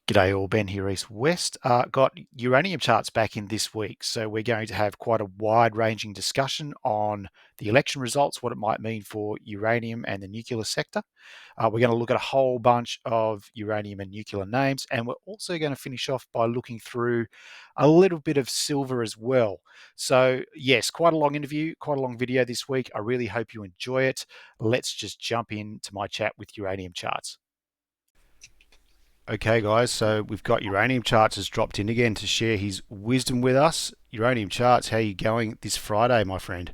G'day all, Ben here, East West. Got uranium charts back in this week, so we're going to have quite a wide-ranging discussion on the election results, what it might mean for uranium and the nuclear sector. We're going to look at a whole bunch of uranium and nuclear names, and we're also going to finish off by looking through a little bit of silver as well. So yes, quite a long interview, quite a long video this week. I really hope you enjoy it. Let's just jump into my chat with uranium charts. Okay, guys, so we've got Uranium Charts has dropped in again to share his wisdom with us. Uranium Charts, how you going this Friday, my friend?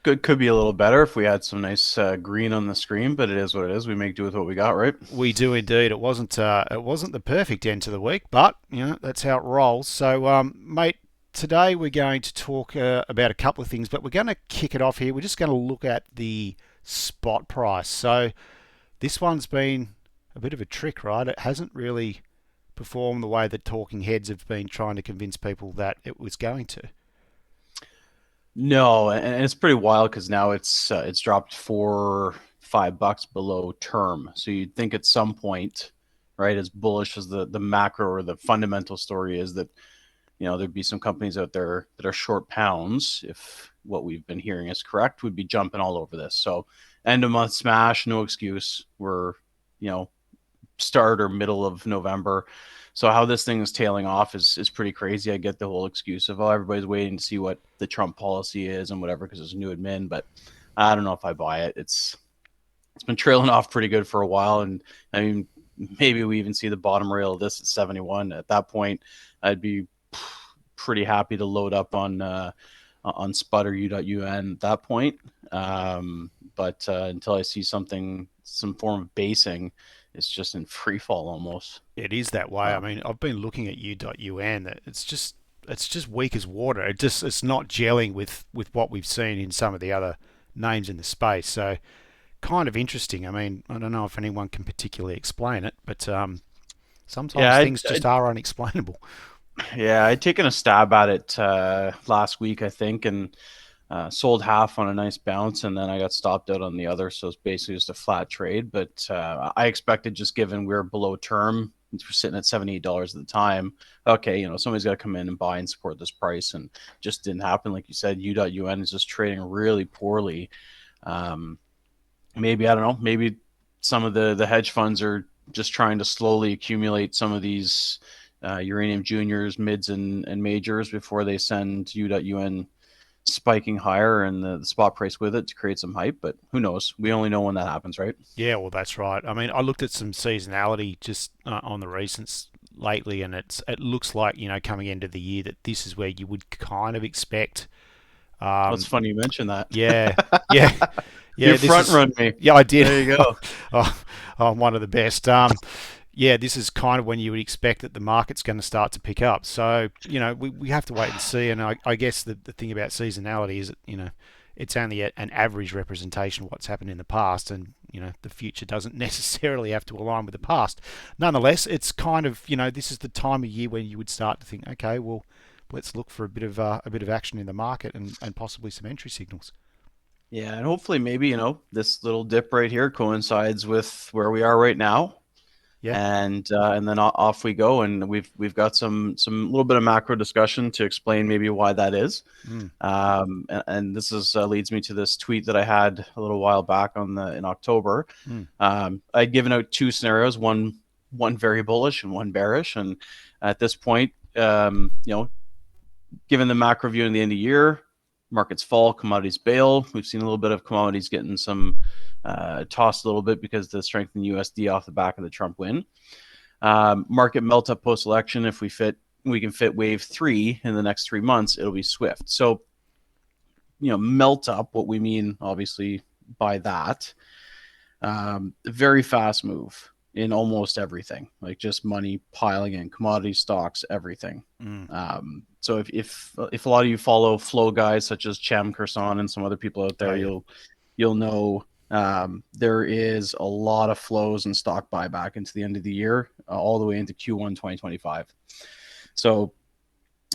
Could be a little better if we had some nice green on the screen, but it is what it is. We make do with what we got, right? We do indeed. It wasn't the perfect end to the week, but that's how it rolls. So, mate, today we're going to talk about a couple of things, but we're going to kick it off here. We're just going to look at the spot price. So this one's been a bit of a trick, right? It hasn't really performed the way that talking heads have been trying to convince people that it was going to. No, and it's pretty wild because now it's dropped $4-5 below term. So you'd think at some point, right, as bullish as the macro or the fundamental story is that there'd be some companies out there that are short pounds, if what we've been hearing is correct, would be jumping all over this. So end of month smash, no excuse. We're you know start or middle of November. So how this thing is tailing off is pretty crazy. I get the whole excuse of, oh, everybody's waiting to see what the Trump policy is and whatever because there's a new admin, but I don't know if I buy it. It's been trailing off pretty good for a while, and I mean maybe we even see the bottom rail of this at 71. At that point, I'd be pretty happy to load up on SPUT or U.UN at that point. But until I see some form of basing, it's just in free fall almost. It is that way. I So mean, I've been looking at U.UN. That it's just weak as water. It's not gelling with what we've seen in some of the other names in the space. So kind of interesting. I mean, I don't know if anyone can particularly explain it, but yeah, sometimes things just are unexplainable. I'd taken a stab at it last week, I think, and sold half on a nice bounce, and then I got stopped out on the other. So it's basically just a flat trade. But I expected, just given we're below term, we're sitting at $78 at the time. Okay, somebody's got to come in and buy and support this price, and just didn't happen. Like you said, U.UN is just trading really poorly. Um, Maybe, I don't know. Maybe some of the hedge funds are just trying to slowly accumulate some of these uranium juniors, mids, and majors before they send U.UN spiking higher and the spot price with it to create some hype. But who knows? We only know when that happens, right? Yeah, well, that's right. I mean, I looked at some seasonality just on the recents lately, and it looks like coming into the year that this is where you would kind of expect. Well, it's Um, funny you mentioned that. yeah, yeah, You yeah. This front is run me. yeah, I did. There you go. Oh, I'm one of the best. Yeah, this is kind of when you would expect that the market's going to start to pick up. So, we have to wait and see. And I guess the thing about seasonality is that, it's only an average representation of what's happened in the past. And, the future doesn't necessarily have to align with the past. Nonetheless, it's kind of, this is the time of year when you would start to think, okay, well, let's look for a bit of action in the market and possibly some entry signals. Yeah, and hopefully maybe, this little dip right here coincides with where we are right now. Yeah. And then off we go, and we've got some little bit of macro discussion to explain maybe why that is. Mm. And this is leads me to this tweet that I had a little while back in October. Mm. I'd given out two scenarios, one very bullish and one bearish, and at this point, given the macro view in the end of the year, markets fall, commodities bail. We've seen a little bit of commodities getting some tossed a little bit because of the strength in USD off the back of the Trump win. Market melt up post election. If we can fit wave 3 in the next 3 months, it'll be swift. So, melt up, what we mean obviously by that, very fast move in almost everything, like just money piling in, commodity stocks, everything. Mm. So if a lot of you follow flow guys such as Chem, Kerson, and some other people out there, Oh, yeah. you'll know there is a lot of flows and stock buyback into the end of the year, all the way into Q1 2025. So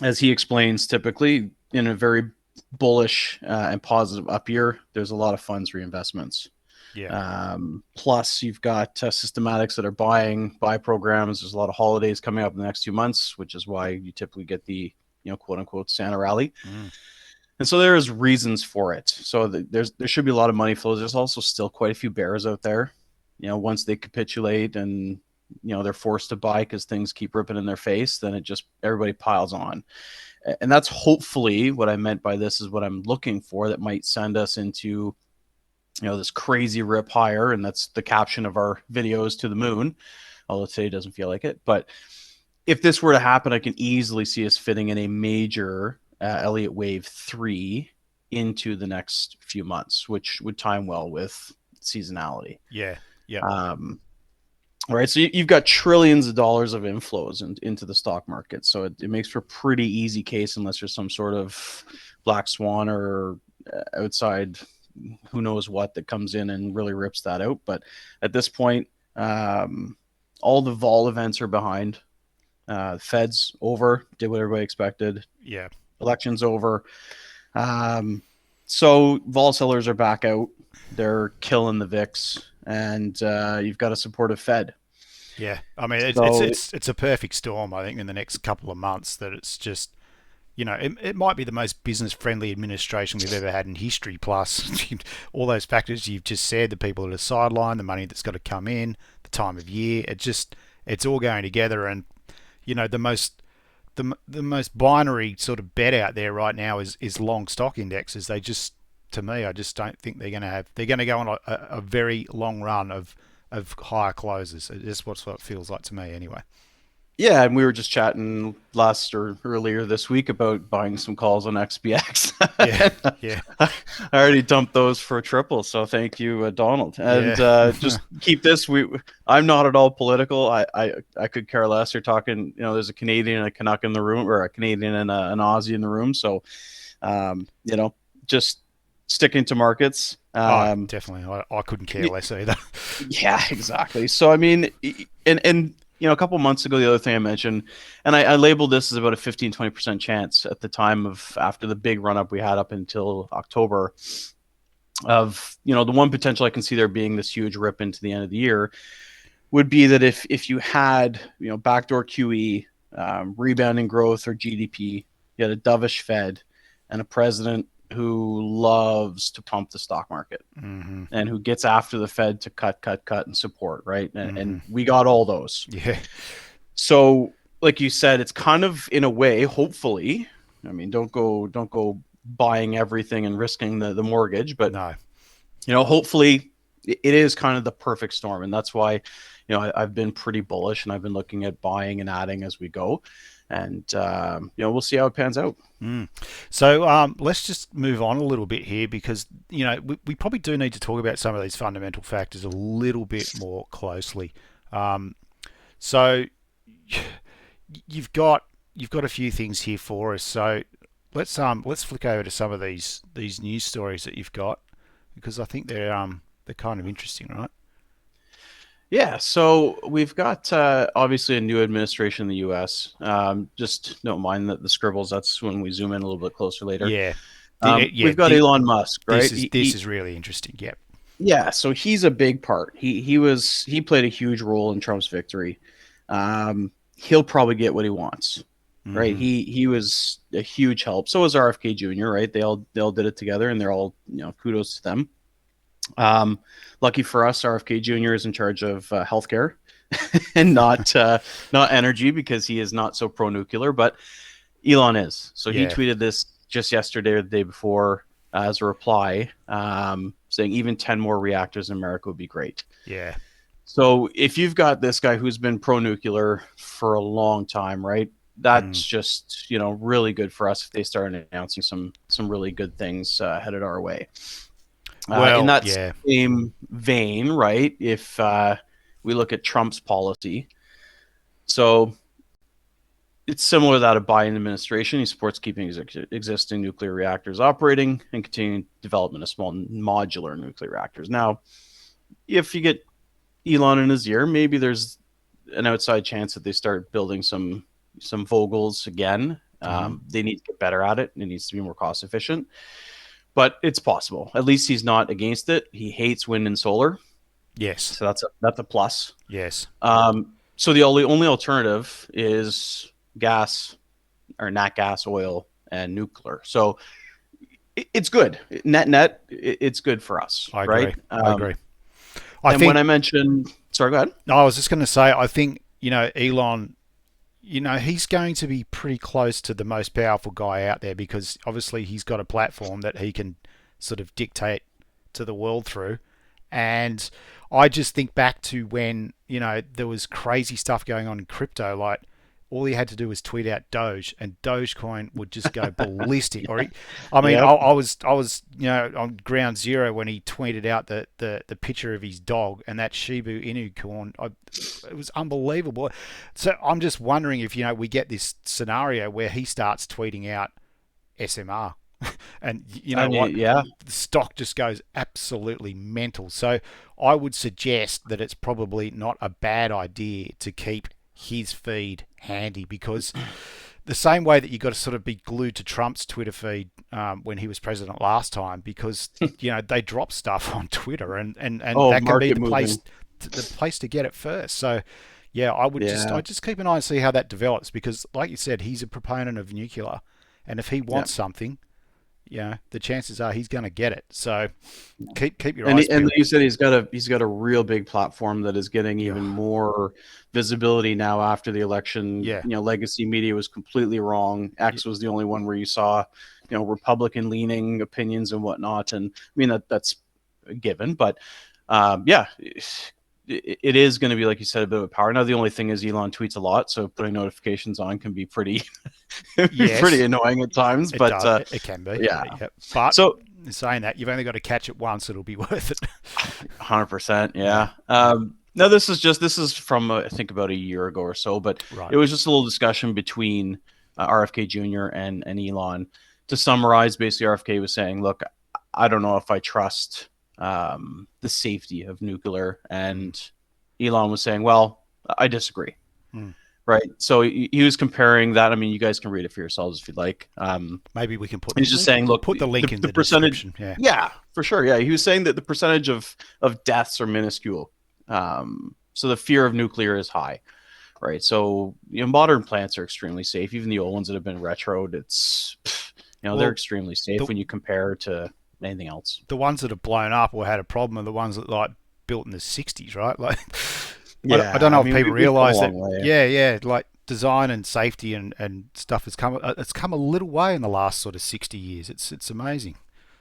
as he explains, typically in a very bullish and positive up year, there's a lot of funds reinvestments. Yeah. Plus, you've got systematics that are buying buy programs. There's a lot of holidays coming up in the next 2 months, which is why you typically get the quote unquote Santa rally. Mm. And so there's reasons for it. So there should be a lot of money flows. There's also still quite a few bears out there. Once they capitulate and they're forced to buy because things keep ripping in their face, then everybody piles on. And that's hopefully what I meant by this is what I'm looking for that might send us into this crazy rip higher, and that's the caption of our videos, to the moon, although today doesn't feel like it. But if this were to happen, I can easily see us fitting in a major Elliott Wave 3 into the next few months, which would time well with seasonality. Yeah. Yeah. Right. So you've got trillions of dollars of inflows into the stock market. So it makes for a pretty easy case, unless there's some sort of black swan or outside who knows what that comes in and really rips that out. But at this point, all the vol events are behind. Fed's over, did what everybody expected. Yeah. Election's over. So vol sellers are back out. They're killing the VIX, and you've got a supportive Fed. Yeah. I mean, So, it's a perfect storm, I think, in the next couple of months, that it's just, it might be the most business-friendly administration we've ever had in history, plus all those factors you've just said, the people that are sidelined, the money that's got to come in, the time of year. It's all going together. And, the most binary sort of bet out there right now is long stock indexes. To me, I just don't think they're going to go on a very long run of higher closes. It's what it feels like to me anyway. yeah, and we were just chatting earlier this week about buying some calls on XPX. Yeah, yeah, I already dumped those for a triple, so thank you, Donald. And yeah. just keep this. I'm not at all political. I could care less. You're talking, there's a Canadian and a Canuck in the room, or a Canadian and an Aussie in the room. So, just sticking to markets. Definitely. I couldn't care less either. Yeah, exactly. So I mean, and a couple months ago, the other thing I mentioned, and I labeled this as about a 15-20% chance at the time after the big run up we had up until October, of the one potential I can see there being this huge rip into the end of the year would be that if you had backdoor QE, rebounding growth or GDP, you had a dovish Fed and a president who loves to pump the stock market, Mm-hmm. and who gets after the Fed to cut and support, right? And, Mm-hmm. and we got all those. Yeah, So, like you said, it's kind of, in a way, hopefully, I mean, don't go buying everything and risking the mortgage, but no, hopefully it is kind of the perfect storm. And that's why, I've been pretty bullish, and I've been looking at buying and adding as we go. And, we'll see how it pans out. So let's just move on a little bit here, because we probably do need to talk about some of these fundamental factors a little bit more closely. So you've got a few things here for us. So let's flick over to some of these news stories that you've got, because I think they're kind of interesting, right? Yeah, so we've got obviously a new administration in the U.S. Just don't mind the scribbles. That's when we zoom in a little bit closer later. Yeah, We've got Elon Musk, right? This is really interesting. Yep. Yeah, so he's a big part. He played a huge role in Trump's victory. He'll probably get what he wants, right? Mm-hmm. He was a huge help. So was RFK Jr., right? They all did it together, and they're all kudos to them. Lucky for us, RFK Jr. is in charge of healthcare and not energy, because he is not so pro-nuclear, but Elon is. So he tweeted this just yesterday or the day before as a reply, saying even 10 more reactors in America would be great. Yeah. So if you've got this guy who's been pro-nuclear for a long time, right? That's just really good for us if they start announcing some really good things headed our way. In that same vein, right, if we look at Trump's policy, so it's similar to that of Biden administration. He supports keeping existing nuclear reactors operating and continuing development of small modular nuclear reactors. Now, if you get Elon in his ear, maybe there's an outside chance that they start building some Vogels again. They need to get better at it. It needs to be more cost efficient. but it's possible. At least he's not against it. He hates wind and solar, Yes. so that's a plus. Yes. So the only alternative is gas or nat gas, oil, and nuclear. So it's good. Net, it's good for us, I agree. right? I agree. And when I mentioned, sorry, go ahead. No, I was just going to say, I think, Elon, he's going to be pretty close to the most powerful guy out there because obviously he's got a platform that he can sort of dictate to the world through. And I just think back to when, there was crazy stuff going on in crypto, like all he had to do was tweet out Doge, and Dogecoin would just go ballistic. Yeah. Or, I mean, Yep. I was on ground zero when he tweeted out the picture of his dog and that Shiba Inu coin. It was unbelievable. So I'm just wondering if we get this scenario where he starts tweeting out SMR. And what? Yeah. The stock just goes absolutely mental. So I would suggest that it's probably not a bad idea to keep his feed handy, because the same way that you got to sort of be glued to Trump's Twitter feed when he was president last time, because they drop stuff on Twitter, and that can be the place to get it first. So yeah, I just keep an eye and see how that develops, because like you said, he's a proponent of nuclear, and if he wants something, the chances are he's going to get it. So keep your eyes peeled. And you said he's got a real big platform that is getting even more visibility now after the election. Yeah. Legacy media was completely wrong. X was the only one where you saw, Republican leaning opinions and whatnot. And I mean, that's a given, but it is going to be, like you said, a bit of a power. Now, the only thing is Elon tweets a lot, so putting notifications on can be pretty, pretty annoying at times. It can be. Yeah. But so saying that, you've only got to catch it once; it'll be worth it. 100%. Yeah. Now, this is from I think about a year ago or so, but It was just a little discussion between RFK Jr. and Elon. To summarize, basically, RFK was saying, "Look, I don't know if I trust the safety of nuclear," and Elon was saying, "Well, I disagree." Right. So he was comparing that. I mean, you guys can read it for yourselves if you'd like. Maybe we can put. He's just saying, look, put the link in the percentage. Description. Yeah, for sure. Yeah, he was saying that the percentage of deaths are minuscule. So the fear of nuclear is high, right? So modern plants are extremely safe. Even the old ones that have been retroed, they're extremely safe when you compare to anything else. The ones that have blown up or had a problem are the ones that like built in the 60s, right? Like, I don't know if people realize that. Yeah, like design and safety and stuff has come. It's come a little way in the last sort of 60 years. It's amazing.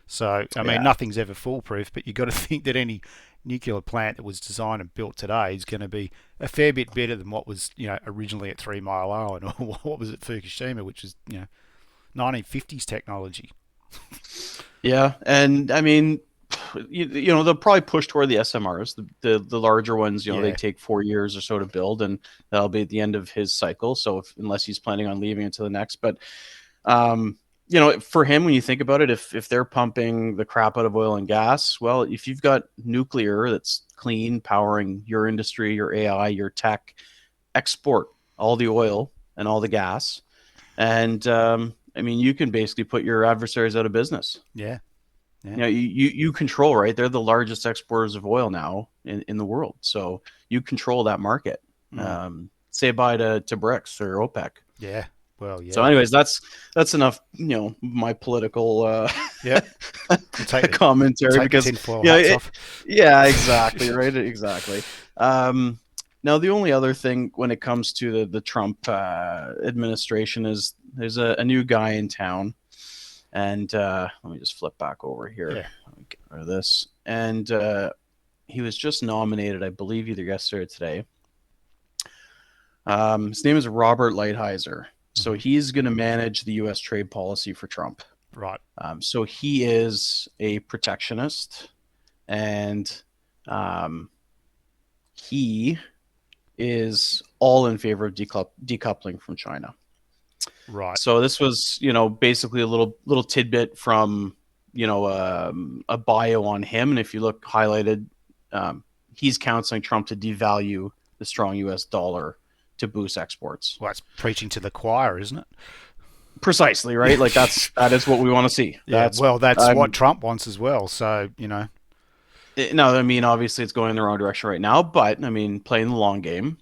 So I mean, nothing's ever foolproof, but you've got to think that any nuclear plant that was designed and built today is going to be a fair bit better than what was originally at 3 Mile Island, or what was at Fukushima, which is 1950s technology. Yeah, and I mean, they'll probably push toward the SMRs, the larger ones. They take 4 years or so to build, and that'll be at the end of his cycle. So unless he's planning on leaving until the next, but for him, when you think about it, if they're pumping the crap out of oil and gas, well, if you've got nuclear that's clean, powering your industry, your AI, your tech, export all the oil and all the gas, and I mean, you can basically put your adversaries out of business. Yeah. You control, right? They're the largest exporters of oil now in the world. So you control that market. Say bye to BRICS or OPEC. Yeah. Well, yeah. So anyways, that's enough, my political commentary, because yeah, exactly. Right. Exactly. Now, the only other thing when it comes to the Trump administration is there's a new guy in town. And let me just flip back over here. Yeah. Let me get rid of this. And he was just nominated, I believe, either yesterday or today. His name is Robert Lighthizer. So he's going to manage the U.S. trade policy for Trump. Right. So he is a protectionist, and he is all in favor of decoupling from China. Right. So this was, basically a little tidbit from, a bio on him. And if you look highlighted, he's counseling Trump to devalue the strong U.S. dollar to boost exports. Well, it's preaching to the choir, isn't it? Precisely, right? Like that is what we want to see. Yeah, That's well, that's what Trump wants as well. So, no, I mean, obviously it's going in the wrong direction right now, but I mean, playing the long game.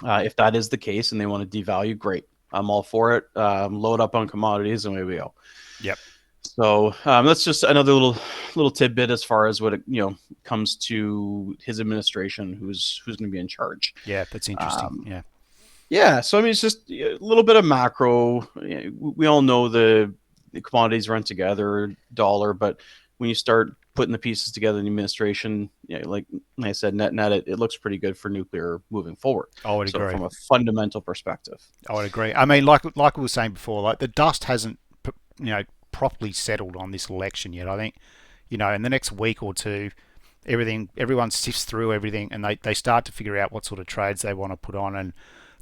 If that is the case and they want to devalue, great. I'm all for it. Load up on commodities and away we go. yep. So that's just another little tidbit as far as what it comes to his administration, who's going to be in charge. Yeah, that's interesting. Yeah. Yeah. So I mean, it's just a little bit of macro. We all know the commodities run together, dollar, but when you start putting the pieces together in the administration, like I said, net it looks pretty good for nuclear moving forward. I would So agree. from a fundamental perspective, I would agree. I mean, like we were saying before, like the dust hasn't, properly settled on this election yet. I think, in the next week or two, everyone sifts through everything and they start to figure out what sort of trades they want to put on, and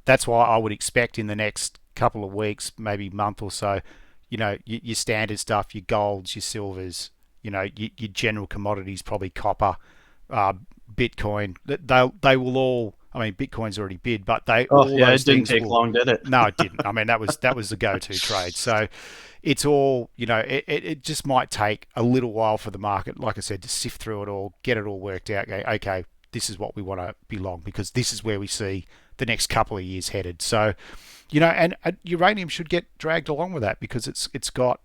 that's why I would expect in the next couple of weeks, maybe month or so, your standard stuff, your golds, your silvers, your general commodities, probably copper, Bitcoin. They will all. I mean, Bitcoin's already bid, but all those it didn't things take long, did it? No, it didn't. I mean, that was the go-to trade. So it's all, it just might take a little while for the market, like I said, to sift through it all, get it all worked out. Go, okay, this is what we want to be long because this is where we see the next couple of years headed. So, and uranium should get dragged along with that because it's got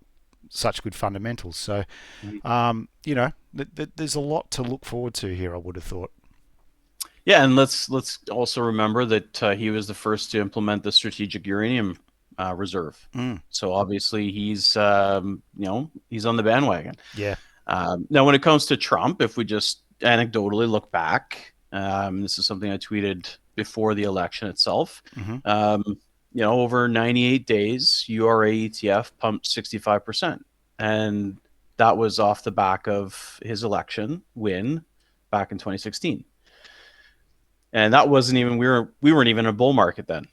such good fundamentals. So, there's a lot to look forward to here, I would have thought. Yeah, and let's also remember that he was the first to implement the strategic uranium reserve. So obviously he's he's on the bandwagon. Yeah. Now, when it comes to Trump, if we just anecdotally look back, this is something I tweeted before the election itself. Over 98 days, URA ETF pumped 65%, and that was off the back of his election win back in 2016. And that wasn't even we weren't even in a bull market then.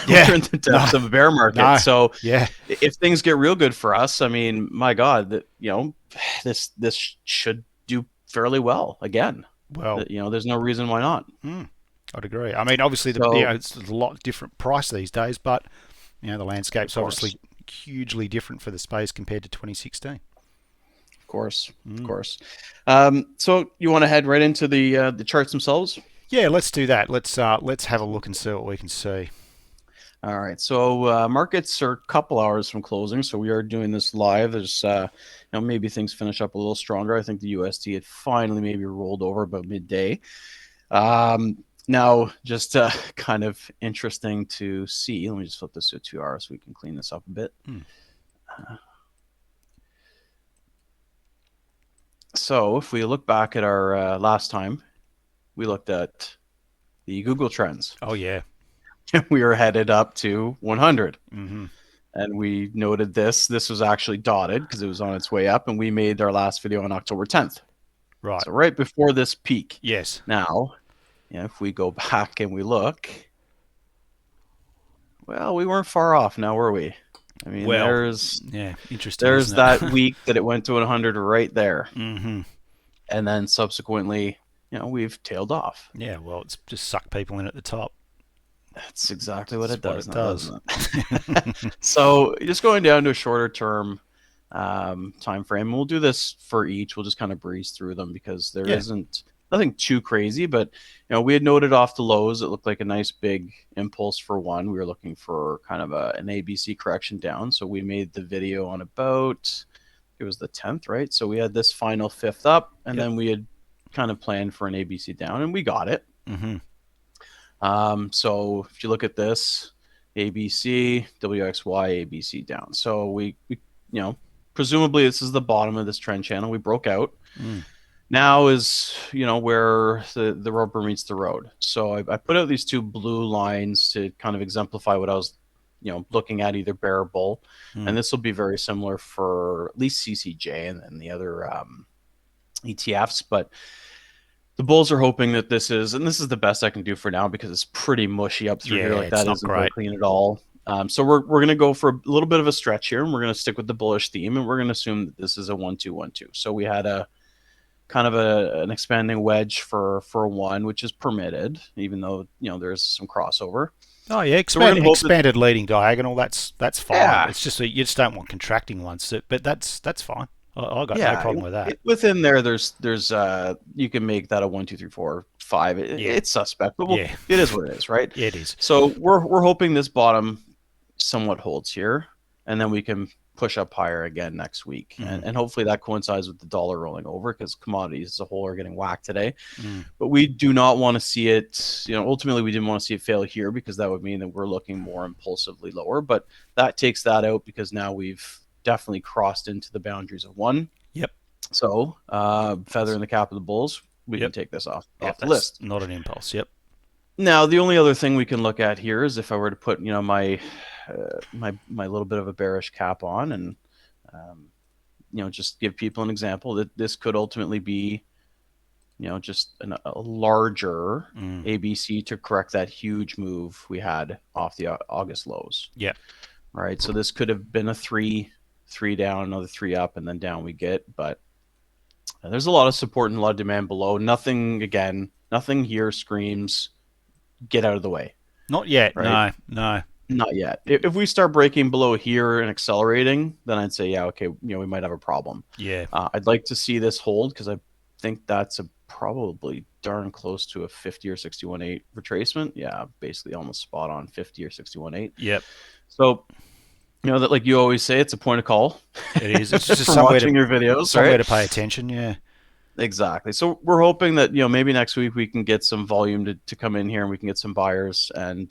Yeah. We're in the depths of a bear market. So yeah, if things get real good for us, I mean, my God, that this should do fairly well again. Well, there's no reason why not. I'd agree. I mean, obviously, it's a lot different price these days, but the landscape's obviously hugely different for the space compared to 2016. Of course. So you want to head right into the charts themselves? Yeah, let's do that. Let's have a look and see what we can see. All right. So markets are a couple hours from closing, so we are doing this live. There's maybe things finish up a little stronger. I think the USD had finally maybe rolled over about midday. Now, just kind of interesting to see. Let me just flip this to 2 hours so we can clean this up a bit. So if we look back at our last time, we looked at the Google trends. Oh, yeah. We were headed up to 100. And we noted this was actually dotted because it was on its way up, and we made our last video on October 10th. Right. So right before this peak. Yes. Now, if we go back and we look, well, we weren't far off now, were we? I mean, interesting. There's that week that it went to 100 right there. And then subsequently, we've tailed off. Yeah, well, it's just sucked people in at the top. That's exactly what it does. So just going down to a shorter term time frame. We'll do this for each. We'll just kind of breeze through them because there isn't nothing too crazy. But we had noted off the lows. It looked like a nice big impulse for one. We were looking for kind of an ABC correction down. So we made the video on about it was the 10th, right? So we had this final fifth up, and then we had kind of planned for an ABC down, and we got it. So if you look at this, ABC, WXY, ABC down. So we presumably this is the bottom of this trend channel. We broke out. Now is, where the rubber meets the road. So I put out these two blue lines to kind of exemplify what I was, looking at, either bear or bull. And this will be very similar for at least CCJ and then the other ETFs. But the bulls are hoping that this is the best I can do for now because it's pretty mushy up through here. Like that isn't very clean at all. So we're going to go for a little bit of a stretch here, and we're going to stick with the bullish theme, and we're going to assume that this is a 1-2-1-2. So we had a kind of an expanding wedge for one, which is permitted, even though there's some crossover. Oh yeah, So we're going to hope that, expanded leading diagonal. That's fine. yeah, It's just that you just don't want contracting ones. But that's fine. I got no yeah, problem with that. within there, there's you can make that a 1, 2, 3, 4, 5. Yeah, It's suspect, but yeah, it is what it is, right? yeah. It is. So we're hoping this bottom somewhat holds here, and then we can push up higher again next week, and hopefully that coincides with the dollar rolling over, because commodities as a whole are getting whacked today. But we do not want to see it, ultimately we didn't want to see it fail here, because that would mean that we're looking more impulsively lower, but that takes that out, because now we've definitely crossed into the boundaries of 1. Yep. So feather in the cap of the bulls, we can take this off the list. Not an impulse. Yep. Now, the only other thing we can look at here is if I were to put, my my little bit of a bearish cap on, and just give people an example that this could ultimately be, just a larger ABC to correct that huge move we had off the August lows. Yeah. Right. So this could have been a three down, another 3 up, and then down we get. But there's a lot of support and a lot of demand below. Nothing here screams get out of the way. Not yet. Right? No. Not yet. If we start breaking below here and accelerating, then I'd say, yeah, okay, we might have a problem. Yeah. I'd like to see this hold, because I think that's probably darn close to a 50 or 61.8 retracement. Yeah, basically almost spot on 50 or 61.8. Yep. So, that, like you always say, it's a point of call. It is. It's just from watching your videos, somewhere right? to pay attention. Yeah. Exactly. So we're hoping that, maybe next week we can get some volume to come in here, and we can get some buyers and,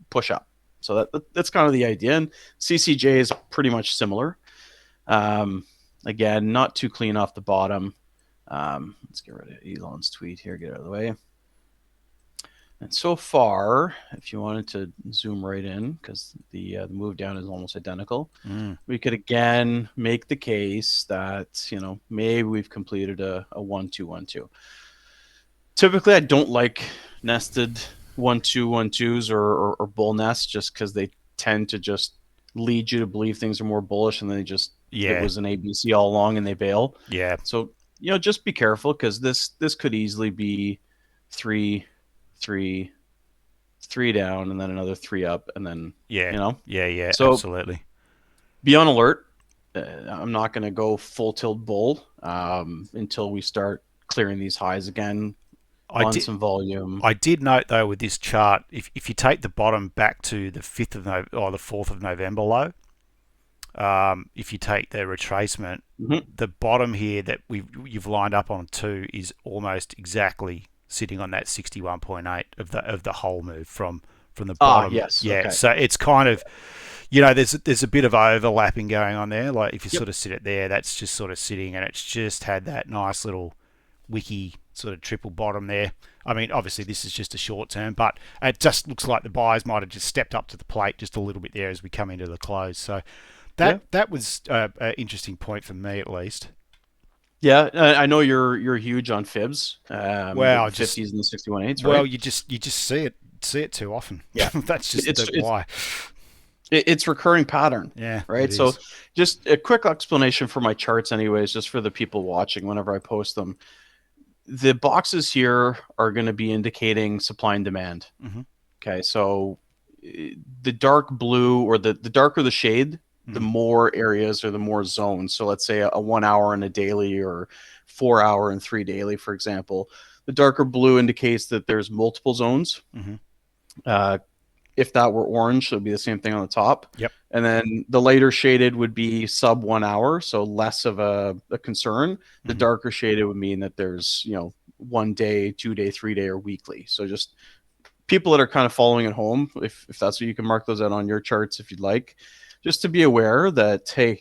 push up. So that's kind of the idea. And CCJ is pretty much similar. Again, not too clean off the bottom. Let's get rid of Elon's tweet here, get out of the way. And so far, if you wanted to zoom right in, because the move down is almost identical, we could again make the case that, maybe we've completed a 1-2-1-2. Typically, I don't like nested 1-2-1-2s or bull nests, just because they tend to just lead you to believe things are more bullish, and then it was an ABC all along and they bail. Yeah. So, just be careful, because this could easily be 3 down, and then another 3 up, and then Yeah, so absolutely. be on alert. I'm not going to go full tilt bull until we start clearing these highs again on some volume. I did note though with this chart, if you take the bottom back to the 5th of November or the 4th of November low, if you take the retracement, the bottom here that you've lined up on 2 is almost exactly sitting on that 61.8 of the whole move from the bottom. Yes. Yeah. Okay. So it's kind of, there's a bit of overlapping going on there. Like if you sort of sit it there, that's just sort of sitting, and it's just had that nice little wiki sort of triple bottom there. I mean, obviously this is just a short term, but it just looks like the buyers might have just stepped up to the plate just a little bit there as we come into the close. So that was an interesting point for me, at least. Yeah, I know you're huge on fibs. Well, 50s and the 61.8s, right? Well, you just see it too often. Yeah, that's just why. It's recurring pattern. Yeah, right. So just a quick explanation for my charts, anyways, just for the people watching whenever I post them. The boxes here are going to be indicating supply and demand. Okay, so the dark blue, or the darker the shade, the more areas or the more zones. So let's say a 1 hour and a daily, or 4 hour and 3 daily, for example. The darker blue indicates that there's multiple zones. If that were orange, it would be the same thing on the top. Yep. And then the lighter shaded would be sub 1 hour, so less of a concern. The darker shaded would mean that there's 1 day, 2 day, 3 day, or weekly. So just people that are kind of following at home, if that's what, you can mark those out on your charts if you'd like, just to be aware that, hey,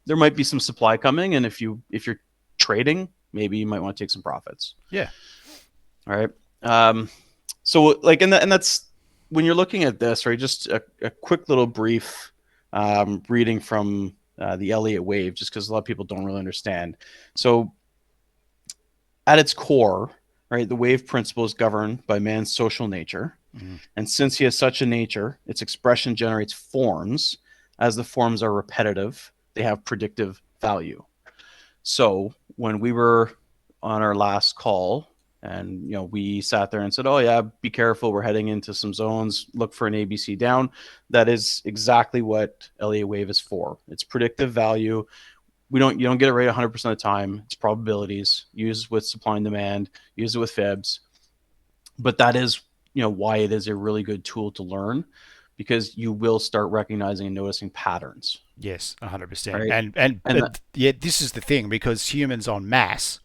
there might be some supply coming, and if you're trading, maybe you might want to take some profits. Yeah. All right. So like, and that's when you're looking at this, right? Just a quick little brief reading from the Elliott wave, just because a lot of people don't really understand. So at its core, right, the wave principle is governed by man's social nature. And since he has such a nature, its expression generates forms. As the forms are repetitive, they have predictive value. So when we were on our last call, And we sat there and said, oh yeah, be careful, we're heading into some zones, look for an ABC down. That is exactly what Elliott wave is for. It's predictive value. You don't get it right 100% of the time. It's probabilities. Use with supply and demand, use it with fibs. But that is why it is a really good tool to learn, because you will start recognizing and noticing patterns. Yes, 100%. Right. And And yeah, this is the thing, because humans en masse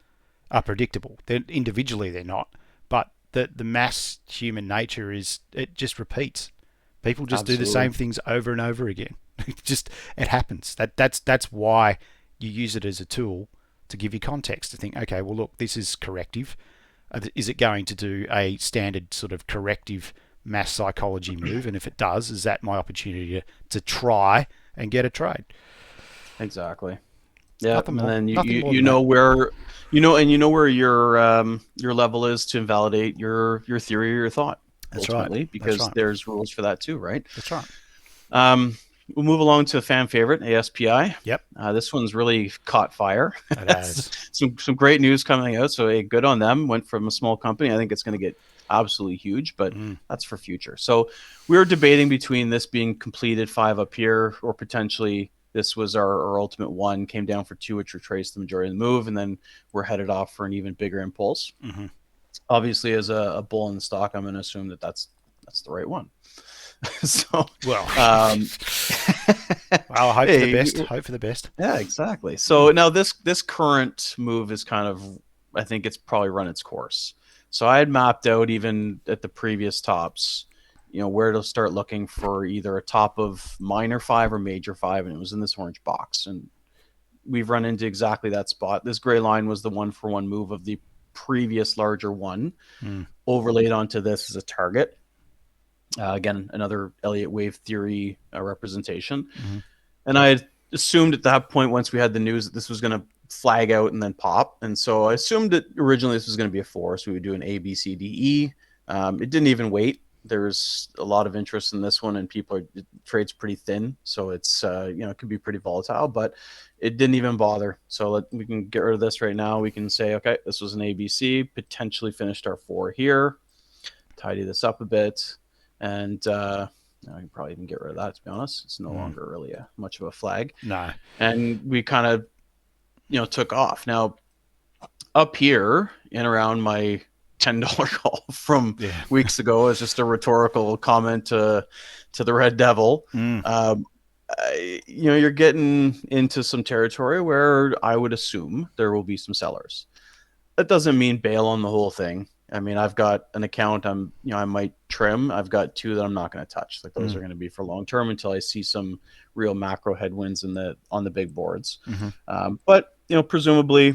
are predictable. They're individually they're not, but the mass human nature is, it just repeats. People just do the absolutely. same things over and over again. It happens. That's why you use it as a tool to give you context, to think, okay, well look, this is corrective. Is it going to do a standard sort of corrective mass psychology move? And if it does, is that my opportunity to try and get a trade? Exactly. Yeah, Nothing and more. then Nothing more you than that. know where where your level is to invalidate your theory or your thought, That's right. ultimately, That's because right. there's rules for that too, right? That's right. Um, we'll move along to a fan favorite, ASPI. Yep. This one's really caught fire. It has. some great news coming out. So good on them. Went from a small company. I think it's going to get absolutely huge, but that's for future. So we were debating between this being completed 5 up here, or potentially this was our ultimate one, came down for 2, which retraced the majority of the move, and then we're headed off for an even bigger impulse. Obviously, as a bull in the stock, I'm going to assume that that's the right one. So, Well, well, hope for the best. Hope for the best. Yeah, exactly. So now this current move is kind of, I think it's probably run its course. So I had mapped out, even at the previous tops, where to start looking for either a top of minor 5 or major 5, and it was in this orange box. And we've run into exactly that spot. This gray line was the 1-for-1 move of the previous larger one, overlaid onto this as a target. Again, another Elliott wave theory representation. And I had assumed at that point, once we had the news, that this was going to flag out and then pop. And so I assumed that originally this was going to be a 4, so we would do an A, B, C, D, E. It didn't even wait. There's a lot of interest in this one, and it trades pretty thin, so it's it can be pretty volatile, but it didn't even bother. So we can get rid of this right now. We can say, okay, this was an ABC, potentially finished our 4 here, tidy this up a bit, and I can probably even get rid of that, to be honest. It's no longer really much of a flag. No. And we kind of took off. Now, up here and around my $10 call from weeks ago is just a rhetorical comment to the Red Devil. You're getting into some territory where I would assume there will be some sellers. That doesn't mean bail on the whole thing. I mean, I've got an account I might trim. I've got 2 that I'm not going to touch. Like those are going to be for long term until I see some real macro headwinds on the big boards. But presumably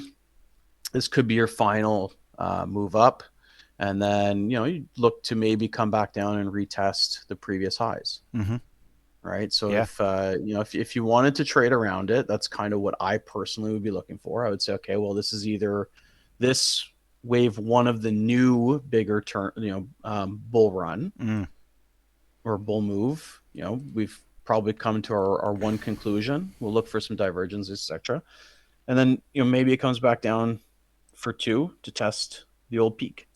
this could be your final move up, and then you look to maybe come back down and retest the previous highs. Right. So if you wanted to trade around it, that's kind of what I personally would be looking for. I would say, okay, well, this is either this wave 1 of the new bigger bull run or bull move. We've probably come to our one conclusion. We'll look for some divergences, etc. And then maybe it comes back down for 2 to test the old peak.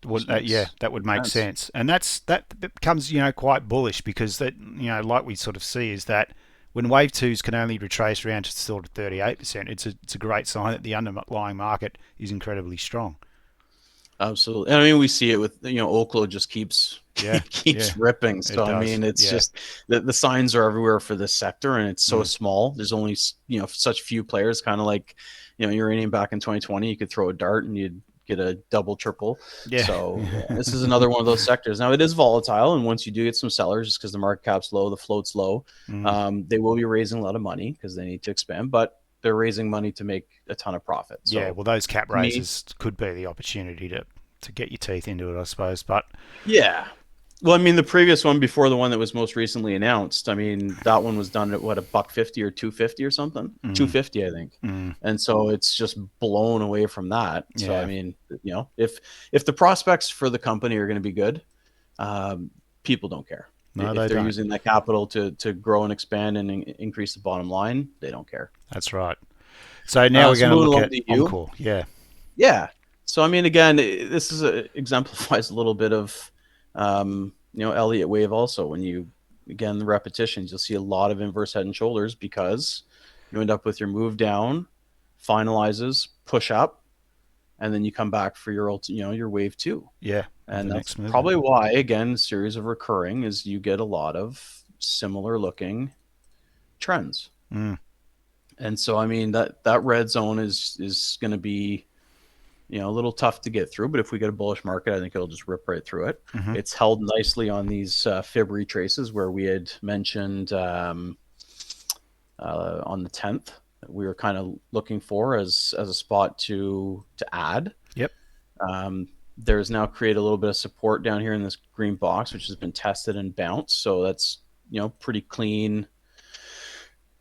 That would make sense. And that becomes quite bullish, because that like we sort of see is that when wave 2s can only retrace around to sort of 38%, it's a great sign that the underlying market is incredibly strong. Absolutely. And I mean, we see it with Oklo just keeps ripping. So I mean, it's just the signs are everywhere for this sector, and it's so small. There's only such few players. Kind of like uranium back in 2020, you could throw a dart and you'd get a double, triple. So this is another one of those sectors. Now it is volatile, and once you do get some sellers, just because the market cap's low, the float's low, they will be raising a lot of money because they need to expand, but they're raising money to make a ton of profit. So well, those cap raises could be the opportunity to get your teeth into it, I suppose. But well, I mean, the previous one before the one that was most recently announced, I mean, that one was done at what, $1.50 or $2.50 or something? $2.50, I think. And so it's just blown away from that. So I mean, if the prospects for the company are going to be good, people don't care. No, if they're using that capital to grow and expand and increase the bottom line, they don't care. That's right. So now we're going to look at Encore. Yeah. So I mean, again, this is exemplifies a little bit of Elliott wave also. When you, again, the repetitions, you'll see a lot of inverse head and shoulders because you end up with your move down, finalizes, push up, and then you come back for your wave two. Yeah, of And the that's next movement. probably why, again, series of recurring is you get a lot of similar looking trends. Mm. And so I mean that red zone is going to be a little tough to get through, but if we get a bullish market, I think it'll just rip right through it. Mm-hmm. It's held nicely on these fib retraces where we had mentioned on the 10th that we were kind of looking for as a spot to add. Yep. There's now created a little bit of support down here in this green box, which has been tested and bounced. So that's pretty clean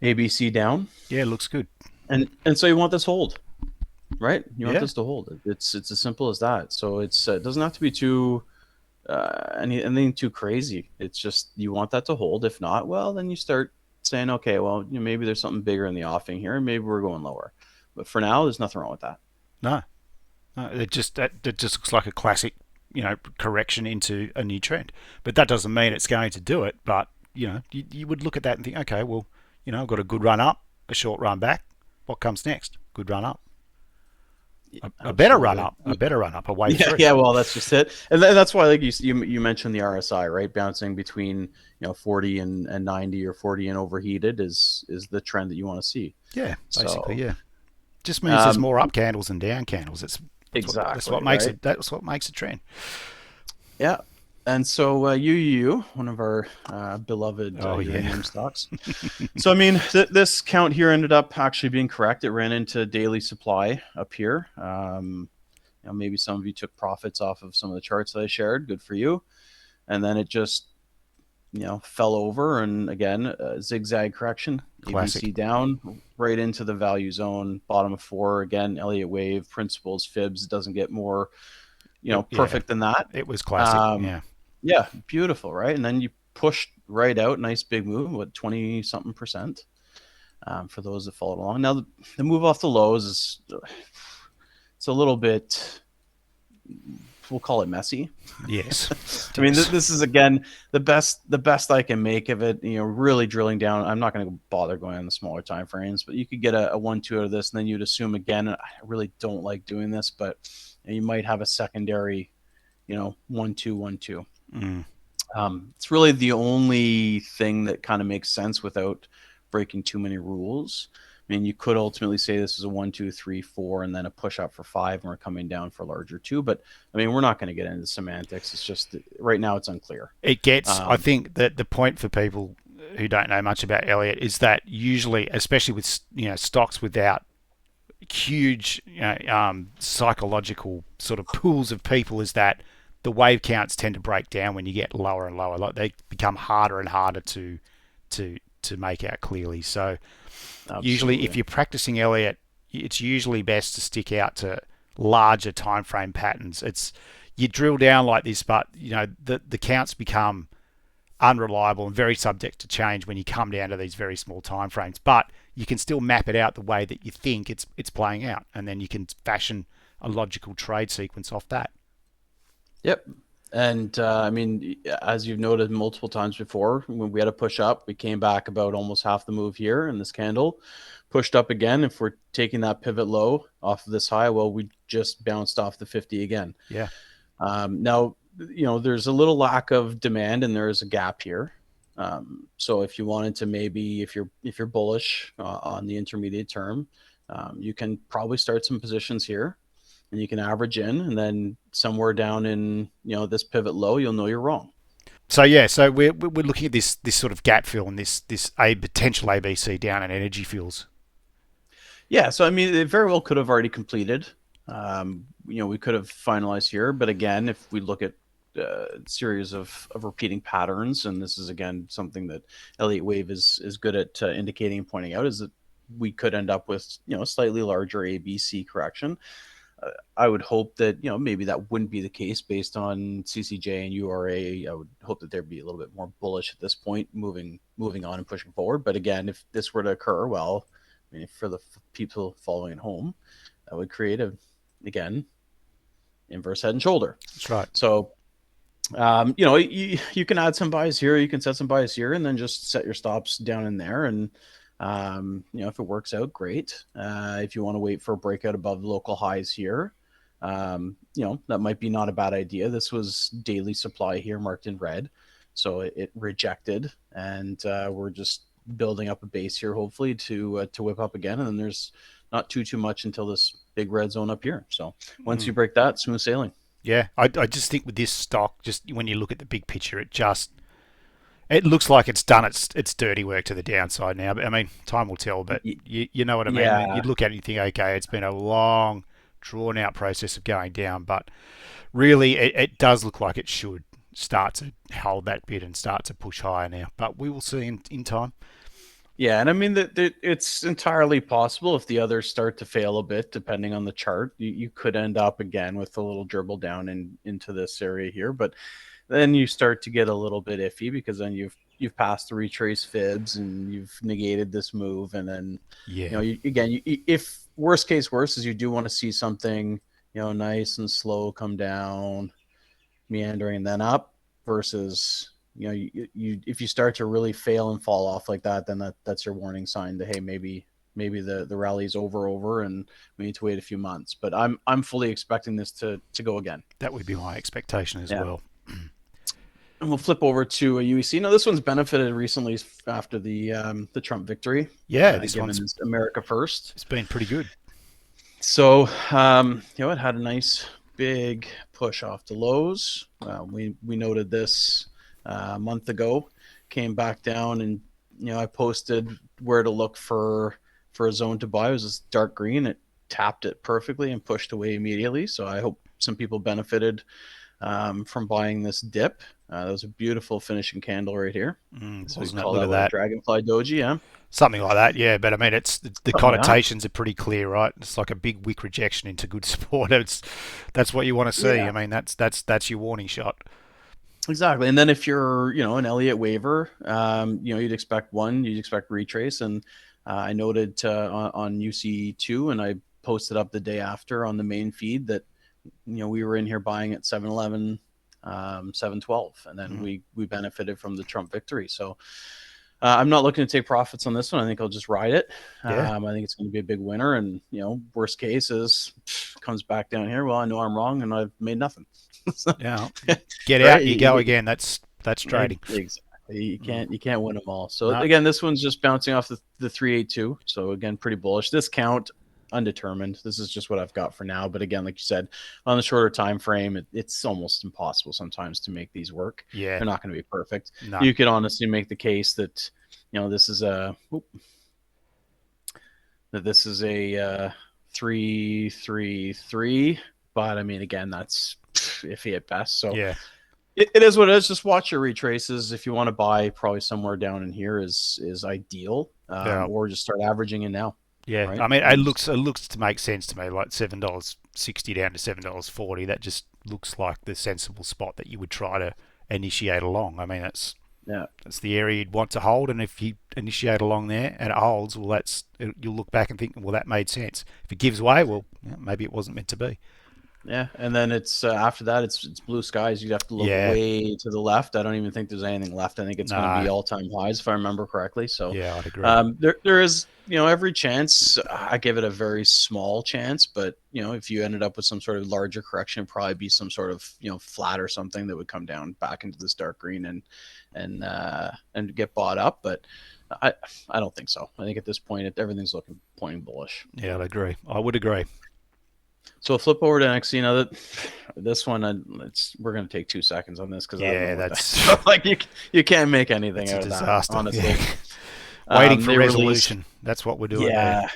ABC down. Yeah, looks good. And so you want this hold. Right, you want Yeah. this to hold. It's as simple as that. So it doesn't have to be too anything too crazy. It's just you want that to hold. If not, well, then you start saying, okay, well, maybe there's something bigger in the offing here, and maybe we're going lower. But for now, there's nothing wrong with that. No, no, it just looks like a classic, correction into a new trend. But that doesn't mean it's going to do it. But you would look at that and think, okay, well, I've got a good run up, a short run back. What comes next? Good run up. A better run up, a wave Yeah, three. yeah. Well, that's just it, and that's why, like you mentioned the RSI, right? Bouncing between 40 and 90 or 40 and overheated is the trend that you want to see. Yeah, basically, So, yeah. Just means there's more up candles than down candles. That's what makes right? it. That's what makes a trend. Yeah. And so UUU, one of our beloved uranium stocks. So, I mean, this count here ended up actually being correct. It ran into daily supply up here. Maybe some of you took profits off of some of the charts that I shared. Good for you. And then it just, fell over. And again, zigzag correction. Classic. ABC down right into the value zone, bottom of 4. Again, Elliott wave, principles, fibs. Doesn't get more, perfect than that. It was classic. Yeah. Yeah, beautiful, right? And then you pushed right out, nice big move, what 20 something percent. For those that followed along. Now the move off the lows is it's a little bit, we'll call it messy. Yes. I mean, this is again the best I can make of it. Really drilling down. I'm not going to bother going on the smaller time frames, but you could get a 1-2 out of this, and then you'd assume again. I really don't like doing this, but you might have a secondary, 1-2, 1-2. Mm. It's really the only thing that kind of makes sense without breaking too many rules. I mean, you could ultimately say this is a 1, 2, 3, 4, and then a push up for 5, and we're coming down for larger 2. But I mean, we're not going to get into semantics. It's just right now it's unclear. It gets. I think that the point for people who don't know much about Elliott is that usually, especially with stocks without huge psychological sort of pools of people, is that the wave counts tend to break down when you get lower and lower. Like they become harder and harder to make out clearly. So Absolutely. Usually, if you're practicing Elliott, it's usually best to stick out to larger time frame patterns. You drill down like this, but the counts become unreliable and very subject to change when you come down to these very small time frames. But you can still map it out the way that you think it's playing out, and then you can fashion a logical trade sequence off that. Yep. And I mean, as you've noted multiple times before, when we had a push up, we came back about almost half the move here in this candle, pushed up again. If we're taking that pivot low off of this high, well, we just bounced off the 50 again. Yeah. Now, there's a little lack of demand and there is a gap here. So if you wanted to, maybe if you're bullish on the intermediate term, you can probably start some positions here. And you can average in, and then somewhere down in this pivot low, you'll know you're wrong. So yeah, so we're looking at this sort of gap fill and this a potential ABC down in energy fuels. Yeah, so I mean, it very well could have already completed. We could have finalized here, but again, if we look at a series of repeating patterns, and this is again something that Elliott Wave is good at indicating and pointing out, is that we could end up with a slightly larger ABC correction. I would hope that maybe that wouldn't be the case based on CCJ and URA. I would hope that there'd be a little bit more bullish at this point, moving on and pushing forward. But again, if this were to occur, I mean, for the people following at home, that would create inverse head and shoulder. That's right. So you can add some buys here, you can set some buys here, and then just set your stops down in there. And if it works out, great. If you want to wait for a breakout above the local highs here, that might be not a bad idea. This was daily supply here marked in red, so it rejected, and we're just building up a base here, hopefully to whip up again. And then there's not too much until this big red zone up here. So once you break that, smooth sailing. Yeah, I just think with this stock, just when you look at the big picture, it looks like it's done its dirty work to the downside now. But I mean, time will tell. But you know what I mean. Yeah. You look at it and you think, okay, it's been a long, drawn out process of going down. But really, it does look like it should start to hold that bit and start to push higher now. But we will see in time. Yeah, and I mean that it's entirely possible if the others start to fail a bit, depending on the chart, you could end up again with a little dribble down into this area here. But then you start to get a little bit iffy, because then you've passed the retrace fibs and you've negated this move, and then if worst case worse is you do want to see something nice and slow come down, meandering, and then up, versus if you start to really fail and fall off like that, then that's your warning sign that, hey, maybe the rally's over and we need to wait a few months. But I'm fully expecting this to go again. That would be my expectation as well. And we'll flip over to a UEC. Now, this one's benefited recently after the Trump victory. Yeah, this one's America first. It's been pretty good. So it had a nice big push off the lows. We noted this a month ago, came back down, and I posted where to look for a zone to buy. It was this dark green. It tapped it perfectly and pushed away immediately. So I hope some people benefited from buying this dip. That was a beautiful finishing candle right here. So we call that, that dragonfly doji, yeah, something like that. Yeah, but I mean, it's the connotations are pretty clear, right? It's like a big wick rejection into good support. That's what you want to see. Yeah. I mean, that's your warning shot. Exactly. And then if you're, an Elliott waiver, you'd expect retrace. And I noted on UC2, and I posted up the day after on the main feed that, we were in here buying at 711, 712, and then we benefited from the Trump victory. So I'm not looking to take profits on this one. I think I'll just ride it. Yeah. I think it's going to be a big winner. And, worst case is comes back down here. Well, I know I'm wrong and I've made nothing. Yeah, get out, you go again. That's trading. Exactly. You can't win them all. So again, this one's just bouncing off the 382. So again, pretty bullish. This count undetermined. This is just what I've got for now. But again, like you said, on the shorter time frame, it's almost impossible sometimes to make these work. Yeah, they're not going to be perfect. No. You could honestly make the case that this is a 333. But I mean, again, that's iffy at best. So yeah, it is what it is. Just watch your retraces. If you want to buy, probably somewhere down in here is ideal, or just start averaging in now. Yeah, right? I mean, it looks to make sense to me, like $7.60 down to $7.40. That just looks like the sensible spot that you would try to initiate along. I mean, that's the area you'd want to hold, and if you initiate along there and it holds, well, you'll look back and think, well, that made sense. If it gives way, well, maybe it wasn't meant to be. Yeah, and then it's after that, it's blue skies. You'd have to look way to the left. I don't even think there's anything left. I think it's going to be all-time highs, if I remember correctly. So yeah, I'd agree. There is, every chance. I give it a very small chance, but if you ended up with some sort of larger correction, it'd probably be some sort of flat or something that would come down back into this dark green and get bought up. But I don't think so. I think at this point, everything's pointing bullish. Yeah, I'd agree. I would agree. So we'll flip over to NXT. Now that this one, we're going to take 2 seconds on this because that's like you can't make anything out of that. Honestly, waiting for resolution. That's what we're doing. Yeah,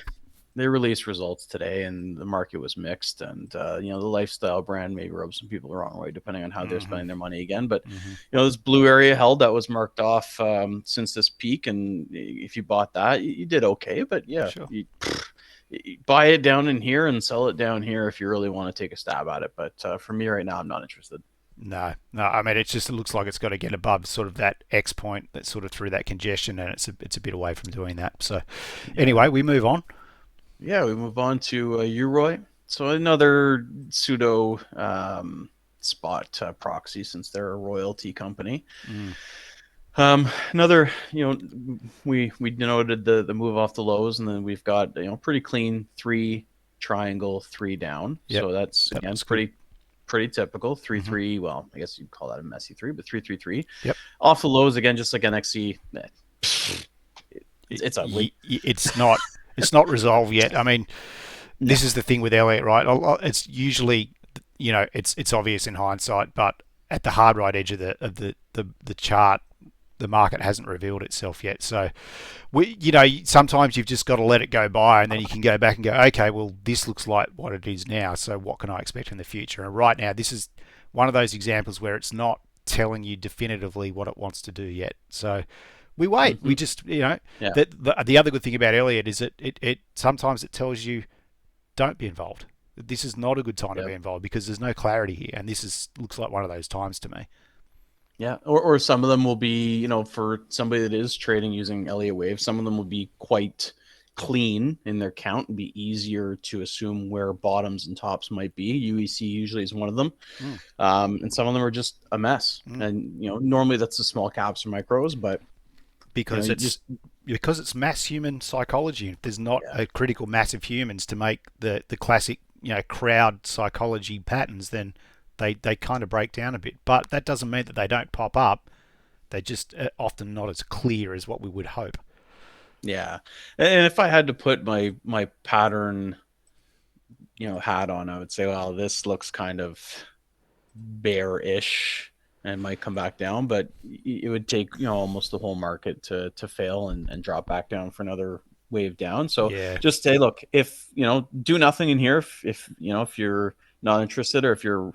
they released results today, and the market was mixed. And the lifestyle brand may rub some people the wrong way depending on how they're spending their money again. But this blue area held, that was marked off since this peak, and if you bought that, you did okay. But yeah, sure. You buy it down in here and sell it down here if you really want to take a stab at it. But for me right now, I'm not interested. No. I mean, it looks like it's got to get above sort of that X point that's sort of through that congestion, and it's a bit away from doing that. So anyway, we move on. Yeah, we move on to UROY. So another pseudo spot proxy, since they're a royalty company. Another, we denoted the move off the lows, and then we've got pretty clean 3 triangle 3 down. Yep, So that's that again looks good. pretty typical 3-3. Well, I guess you'd call that a messy 3, but 3-3-3 Yep. off the lows again, just like NXC. It's ugly. It's not resolved yet. I mean, No. this is the thing with Elliott, right? It's usually, it's obvious in hindsight, but at the hard right edge of the chart, the market hasn't revealed itself yet. So sometimes you've just got to let it go by, and then you can go back and go, okay, well, this looks like what it is now. So what can I expect in the future? And right now, this is one of those examples where it's not telling you definitively what it wants to do yet. So we wait. Mm-hmm. We just, Yeah. the other good thing about Elliott is it sometimes it tells you don't be involved. This is not a good time to be involved because there's no clarity here, and this looks like one of those times to me. Yeah, or some of them will be, for somebody that is trading using Elliott Wave, some of them will be quite clean in their count and be easier to assume where bottoms and tops might be. UEC usually is one of them, and some of them are just a mess. And normally that's the small caps or micros, but because it's mass human psychology. If there's not a critical mass of humans to make the classic crowd psychology patterns, then they kind of break down a bit. But that doesn't mean that they don't pop up. They're just often not as clear as what we would hope. Yeah, and if I had to put my pattern hat on, I would say, well, this looks kind of bearish and might come back down, but it would take almost the whole market to fail and drop back down for another wave down. So just say, look, if do nothing in here, if you're not interested, or if you're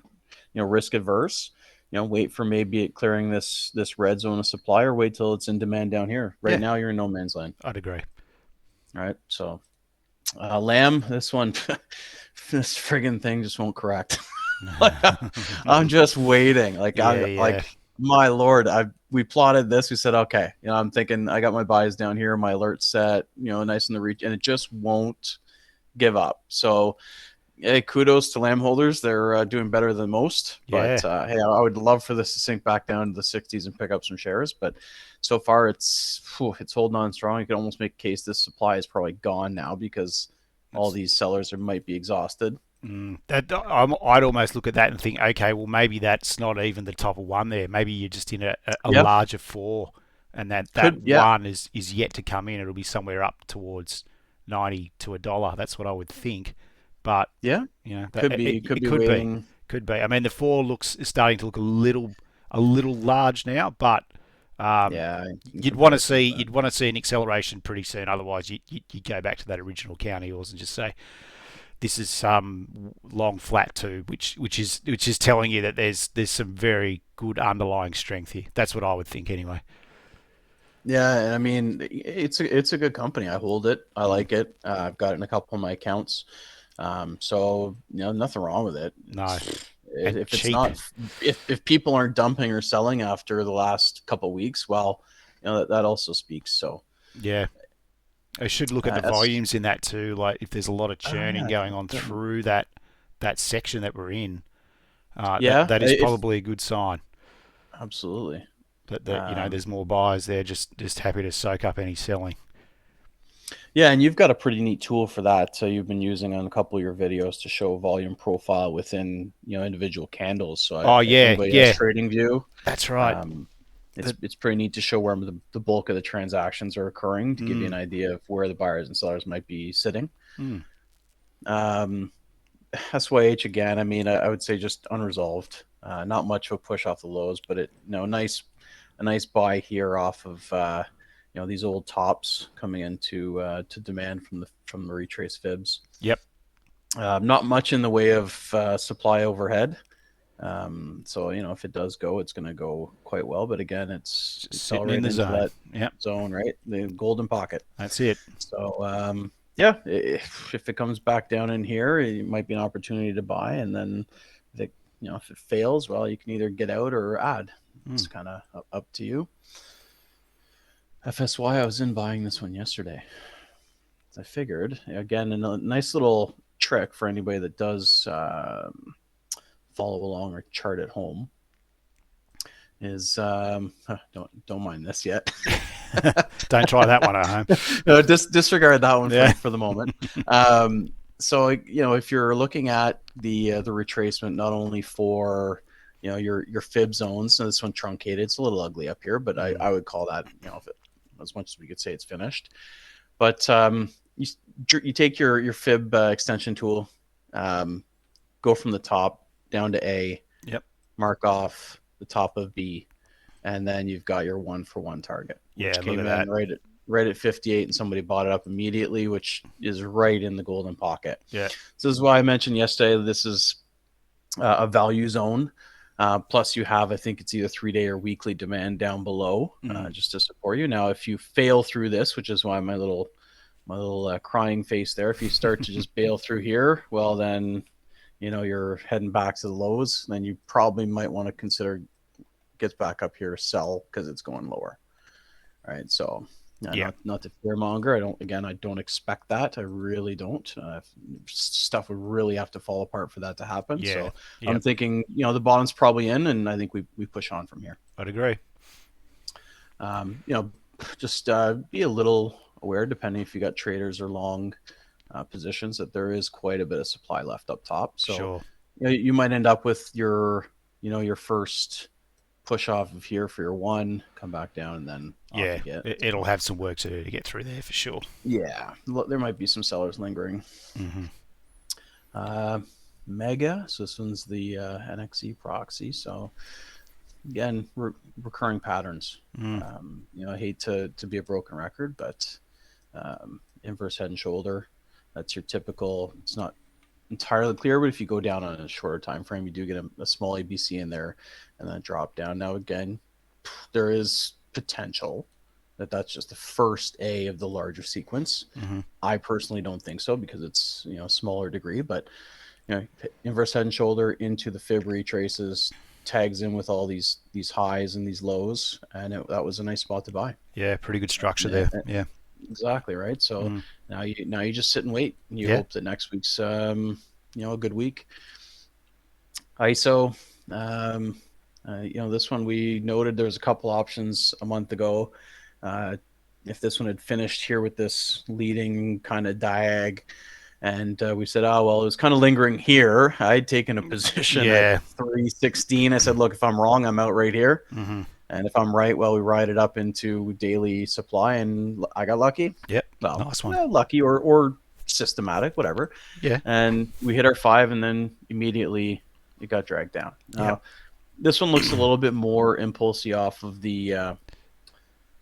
risk averse, wait for maybe it clearing this red zone of supply, or wait till it's in demand down here. Right now you're in no man's land. I'd agree. All right, so lamb, this one this friggin' thing just won't correct. I'm just waiting. Like my lord, we plotted this. We said, okay, I'm thinking I got my buys down here, my alerts set, nice in the reach, and it just won't give up. So kudos to lamb holders. They're doing better than most. But hey, I would love for this to sink back down to the 60s and pick up some shares. But so far, it's holding on strong. You can almost make a case this supply is probably gone now because all these sellers might be exhausted. I'd almost look at that and think, okay, well, maybe that's not even the top of one there. Maybe you're just in a larger 4, and that one is yet to come in. It'll be somewhere up towards 90 to $1. That's what I would think. But could be. I mean, the 4 is starting to look a little large now, but you'd want to see an acceleration pretty soon. Otherwise, you go back to that original count of yours and just say this is long flat 2, which is telling you that there's some very good underlying strength here. That's what I would think anyway. Yeah, I mean, it's a good company. I hold it. I like it. I've got it in a couple of my accounts. So nothing wrong with it. No. If it's not, if people aren't dumping or selling after the last couple of weeks, well, that also speaks. So yeah, I should look at the volumes in that too. Like if there's a lot of churning going on through that section that we're in, that is probably a good sign. Absolutely. That there's more buyers there, just happy to soak up any selling. Yeah, and you've got a pretty neat tool for that. So you've been using on a couple of your videos to show volume profile within individual candles. So Trading View. That's right. It's pretty neat to show where the bulk of the transactions are occurring, to give you an idea of where the buyers and sellers might be sitting. SYH again. I mean, I would say just unresolved. Not much of a push off the lows, but a nice buy here off of these old tops coming into to demand from the retrace fibs. Yep. Not much in the way of supply overhead. So if it does go, it's going to go quite well. But again, it's sitting in the zone. Zone, right? The golden pocket. That's it. So if it comes back down in here, it might be an opportunity to buy. And then if it fails, well, you can either get out or add. It's kind of up to you. FSY, I was in buying this one yesterday. I figured, again, a nice little trick for anybody that does follow along or chart at home is don't mind this yet. Don't try that one at home. No, disregard that one Yeah. for the moment. So if you're looking at the retracement, not only for your fib zones, and this one truncated, it's a little ugly up here, but I would call that as much as we could say it's finished. But you take your fib extension tool, go from the top down to A. Yep. Mark off the top of B, and then you've got your 1-for-1 target, which came in right at 58, and somebody bought it up immediately, which is right in the golden pocket. Yeah. So this is why I mentioned yesterday, this is a value zone. Plus you have, I think it's either 3-day or weekly demand down below, just to support you. Now, if you fail through this, which is why my little crying face there, if you start to just bail through here, well, then you're heading back to the lows, then you probably might want to consider gets back up here, sell, because it's going lower. All right. So not to fearmonger. I don't expect that. I really don't. Stuff would really have to fall apart for that to happen. Yeah. So I'm thinking, the bottom's probably in, and I think we push on from here. I'd agree. Just be a little aware, depending if you got traders or long positions, that there is quite a bit of supply left up top. So Sure. You might end up with your first push off of here for your one, come back down, and then it'll have some work to do to get through there for sure. Yeah, there might be some sellers lingering. Mega, so this one's the NXE proxy. So again, recurring patterns. I hate to be a broken record, but inverse head and shoulder, that's your typical. It's not entirely clear, but if you go down on a shorter time frame, you do get a small ABC in there, and then drop down. Now again, there is potential that that's just the first A of the larger sequence. I personally don't think so, because it's a smaller degree, but inverse head and shoulder into the fib retraces, tags in with all these highs and these lows, and that was a nice spot to buy. Yeah, pretty good structure there. Yeah, exactly right. So now you just sit and wait, and you hope that next week's a good week. ISO, this one we noted there was a couple options a month ago. If this one had finished here with this leading kind of diag, and we said, it was kind of lingering here. I'd taken a position at 316. I said, look, if I'm wrong, I'm out right here. And if I'm right, well, we ride it up into daily supply, and I got lucky. Yep. Well, nice one. Lucky or systematic, whatever. Yeah. And we hit our 5, and then immediately it got dragged down. This one looks a little bit more impulsy off of the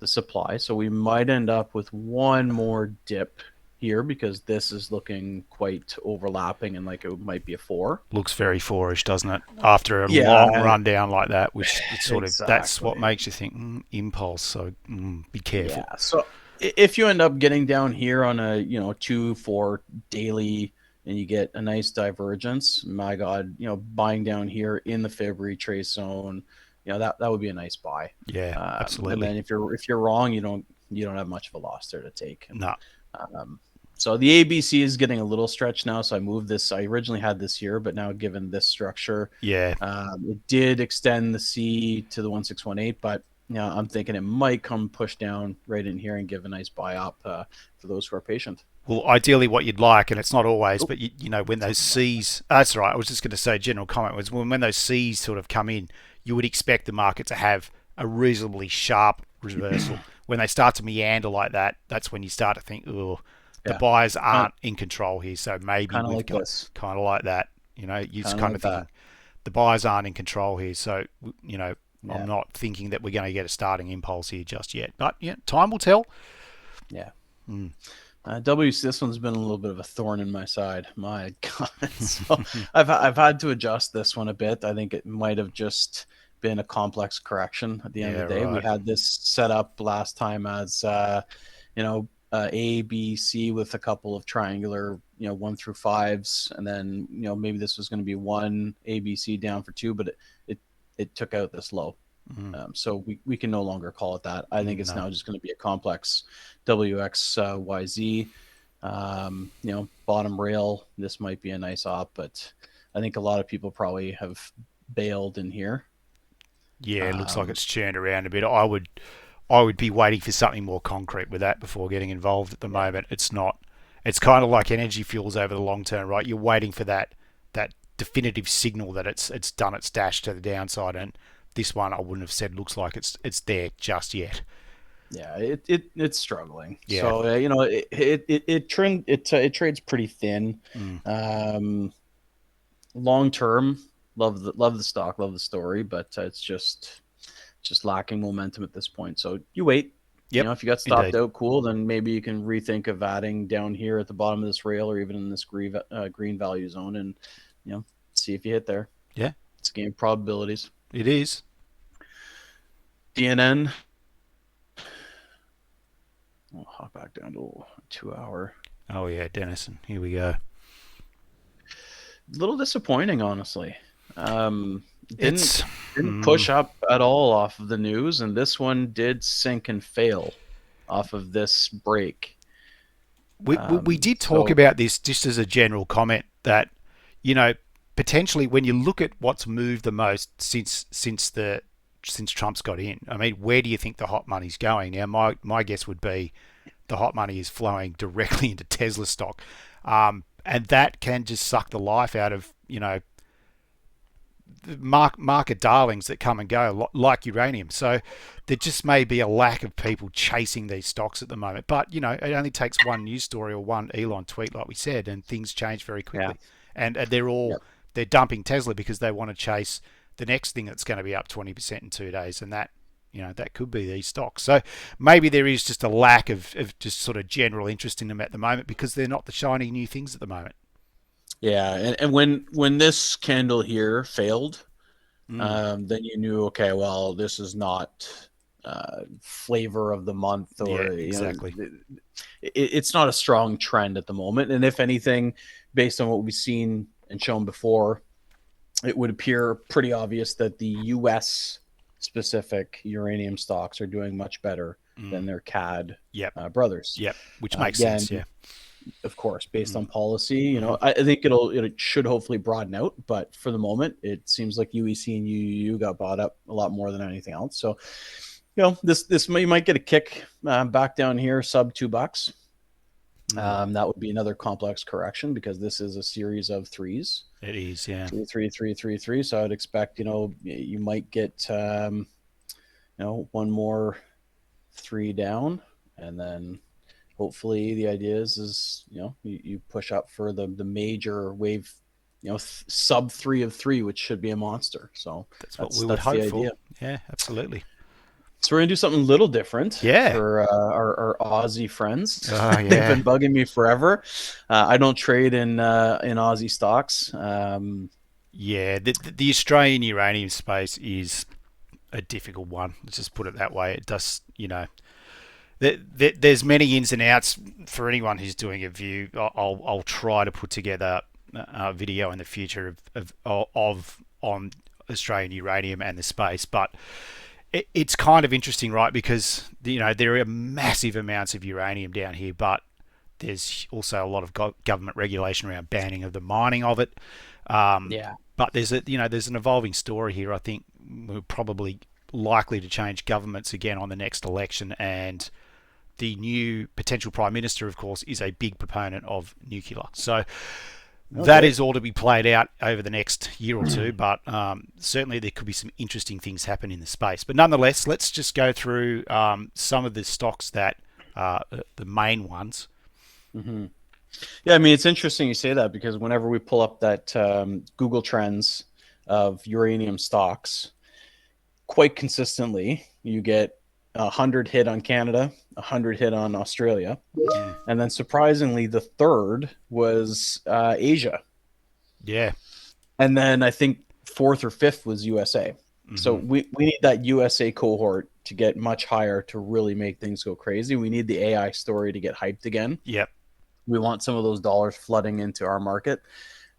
supply, so we might end up with one more dip here, because this is looking quite overlapping and like it might be a 4. Looks very 4-ish, doesn't it? After a long run down like that, which it's sort of that's what makes you think impulse. So be careful. Yeah. So if you end up getting down here on a 2-4 daily, and you get a nice divergence, my God, buying down here in the fib retrace zone, that would be a nice buy. Yeah, absolutely. And then if you're wrong, you don't have much of a loss there to take. No. So the ABC is getting a little stretched now. So I moved this. I originally had this here, but now given this structure, it did extend the C to the 1618. But I'm thinking it might come push down right in here and give a nice buy up for those who are patient. Well, ideally what you'd like, and it's not always, but when those C's, that's right. I was just going to say, general comment was when those C's sort of come in, you would expect the market to have a reasonably sharp reversal. When they start to meander like that, that's when you start to think, the buyers aren't in control here. So maybe we've got kind of like that. You just kind of thinking the buyers aren't in control here. So, I'm not thinking that we're going to get a starting impulse here just yet. But time will tell. Yeah. WC, this one's been a little bit of a thorn in my side. My God. So I've had to adjust this one a bit. I think it might have just been a complex correction at the end of the day. Right. We had this set up last time as A, B, C with a couple of triangular 1 through 5s, and then maybe this was going to be 1 A, B, C down for 2, but it took out this low. So we can no longer call it that. I think it's now just going to be a complex WXYZ. Bottom rail, this might be a nice op, but I think a lot of people probably have bailed in here. Yeah, it looks like it's churned around a bit. I would be waiting for something more concrete with that before getting involved. At the Yeah. moment, it's not. It's kind of like energy fuels over the long term, right? You're waiting for that definitive signal that it's done its dash to the downside, and this one I wouldn't have said looks like it's there just yet. Yeah, it's struggling. Yeah. So it trades pretty thin. Mm. Long term, love the stock, love the story, but it's just lacking momentum at this point. So you wait. Yep. If you got stopped Indeed. out, cool. Then maybe you can rethink of adding down here at the bottom of this rail, or even in this green value zone, and see if you hit there. Yeah. It's a game of probabilities. It is. DNN. I'll hop back down to 2 hour. Oh yeah, Dennison. Here we go. A little disappointing, honestly. It's Didn't push up at all off of the news, and this one did sink and fail off of this break. we did talk about this just as a general comment that you know potentially when you look at what's moved the most since Trump's got in. I mean, where do you think the hot money's going? Now, my guess would be the hot money is flowing directly into Tesla stock, and that can just suck the life out of market darlings that come and go, like uranium. So there just may be a lack of people chasing these stocks at the moment. But it only takes one news story or one Elon tweet, like we said, and things change very quickly. Yeah. And Yep. they're dumping Tesla because they want to chase the next thing that's going to be up 20% in 2 days, and that could be these stocks. So maybe there is just a lack of just sort of general interest in them at the moment because they're not the shiny new things at the moment. Yeah, and when this candle here failed, then you knew, okay, well, this is not flavor of the month, or Yeah, exactly. It's not a strong trend at the moment. And if anything, based on what we've seen and shown before, it would appear pretty obvious that the U.S. specific uranium stocks are doing much better than their CAD Yep. brothers. Yep. Which makes Again, sense. Yeah. of course, based on policy. I think it should hopefully broaden out, but for the moment, it seems like UEC and UUU got bought up a lot more than anything else. So, this you might get a kick back down here, sub $2. That would be another complex correction because this is a series of threes. It is, yeah. 3, 3, 3, 3, 3. So I'd expect, you might get, one more three down, and then hopefully the idea is you push up for the major wave, sub 3 of 3, which should be a monster. So that's what we would hope for. Yeah, absolutely. So we're gonna do something a little different. Yeah. For our Aussie friends. Oh, yeah. They've been bugging me forever. I don't trade in Aussie stocks. Yeah, the Australian uranium space is a difficult one. Let's just put it that way. It does, there's many ins and outs for anyone who's doing a view. I'll try to put together a video in the future of on Australian uranium and the space, but it's kind of interesting, right? Because there are massive amounts of uranium down here, but there's also a lot of government regulation around banning of the mining of it. Yeah. But there's an evolving story here. I think we're probably likely to change governments again on the next election, and the new potential prime minister, of course, is a big proponent of nuclear. So that is all to be played out over the next year or two, but certainly there could be some interesting things happen in the space. But nonetheless, let's just go through some of the stocks that are the main ones. Mm-hmm. Yeah, I mean, it's interesting you say that because whenever we pull up that Google Trends of uranium stocks, quite consistently you get 100 hit on Canada, 100 hit on Australia, and then surprisingly the third was Asia. Yeah. And then I think fourth or fifth was USA. So we need that USA cohort to get much higher to really make things go crazy. We need the AI story to get hyped again. Yep. We want some of those dollars flooding into our market.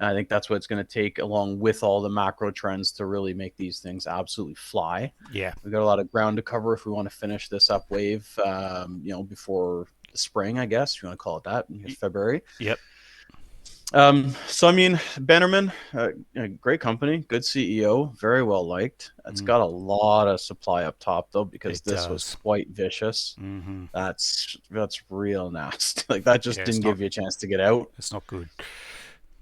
And I think that's what it's going to take, along with all the macro trends, to really make these things absolutely fly. Yeah. We've got a lot of ground to cover if we want to finish this up wave, before spring, I guess, if you want to call it that, in February. Yep. So I mean, Bannerman, great company, good CEO, very well liked. It's got a lot of supply up top though, because this was quite vicious. That's real nasty. Like that just didn't give you a chance to get out. It's not good.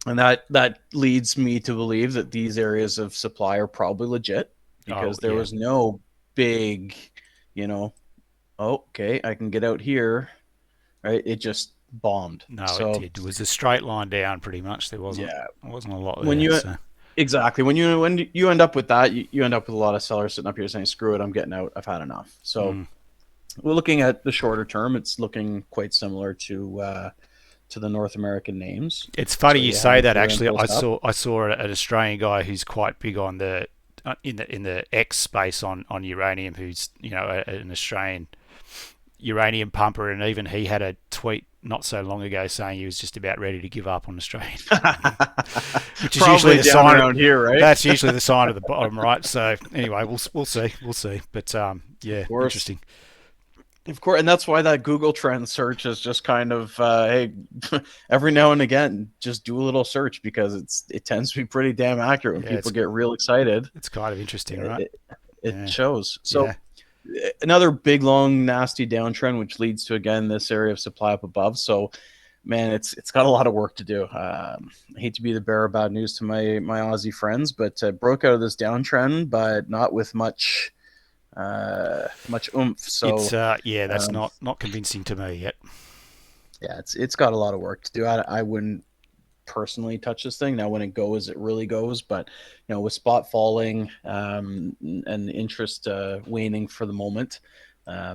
And that leads me to believe that these areas of supply are probably legit, because there was no big, okay, I can get out here, right? It just bombed. No, it did. It was a straight line down pretty much. There wasn't a lot there. When you exactly when you end up with that, you end up with a lot of sellers sitting up here saying, screw it, I'm getting out, I've had enough. So we're looking at the shorter term. It's looking quite similar to the North American names. It's funny you say that. Actually, I saw an Australian guy who's quite big on the in the X space on uranium, who's an Australian uranium pumper, and even he had a tweet not so long ago saying he was just about ready to give up on Australian, which is usually the sign around here, right? That's usually the sign of the bottom, right? So anyway, we'll see, but yeah, interesting. Of course, and that's why that Google trend search is just kind of hey, every now and again, just do a little search, because it tends to be pretty damn accurate when people get real excited. It's kind of interesting, right? It shows. So another big, long, nasty downtrend, which leads to, again, this area of supply up above. So, man, it's got a lot of work to do. I hate to be the bearer of bad news to my Aussie friends, but broke out of this downtrend, but not with much oomph. So it's that's not convincing to me yet. Yeah, it's got a lot of work to do. I wouldn't personally touch this thing. Now when it goes, it really goes, but with spot falling and interest waning for the moment, I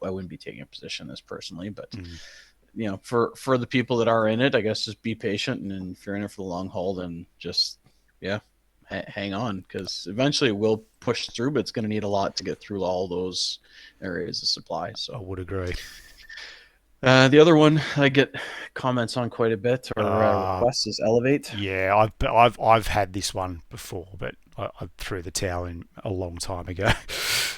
wouldn't be taking a position this personally, but for the people that are in it, I guess just be patient, and if you're in it for the long haul, then just hang on, because eventually it will push through, but it's going to need a lot to get through all those areas of supply. So I would agree. The other one I get comments on quite a bit, or requests, is Elevate. Yeah, I've had this one before, but I threw the towel in a long time ago.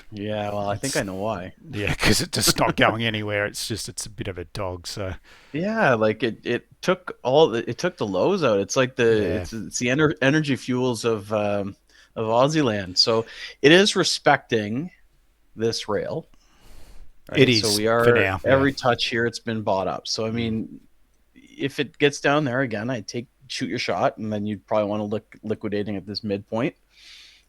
Yeah, well, I think I know why. Yeah, because it's just not going anywhere. It's a bit of a dog. So yeah, like it took the lows out. It's like it's the energy fuels of Aussie land. So it is respecting this rail. Right? It is. So we are for now, every touch here. It's been bought up. So I mean, if it gets down there again, I'd shoot your shot, and then you'd probably want to look liquidating at this midpoint,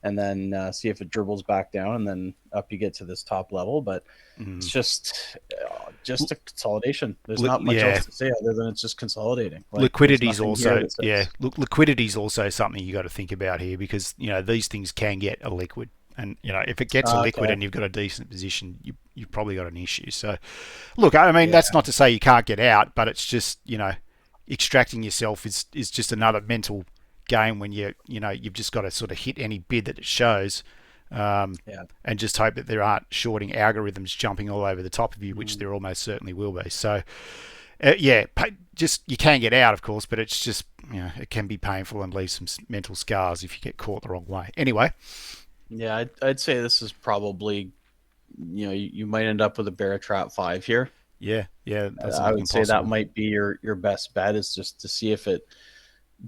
and then see if it dribbles back down, and then up you get to this top level. But it's just a consolidation. There's not much else to say other than it's just consolidating. Like, liquidity's also liquidity's also something you got to think about here, because these things can get a liquid. And if it gets a liquid and you've got a decent position, you've probably got an issue. So, look, I mean, that's not to say you can't get out, but it's just extracting yourself is just another mental game when you've just got to sort of hit any bid that it shows, and just hope that there aren't shorting algorithms jumping all over the top of you, which there almost certainly will be. So, just you can get out, of course, but it's just it can be painful and leave some mental scars if you get caught the wrong way. Anyway. Yeah, I'd say this is probably, you might end up with a bear trap 5 here. Yeah. I would say that might be your best bet, is just to see if it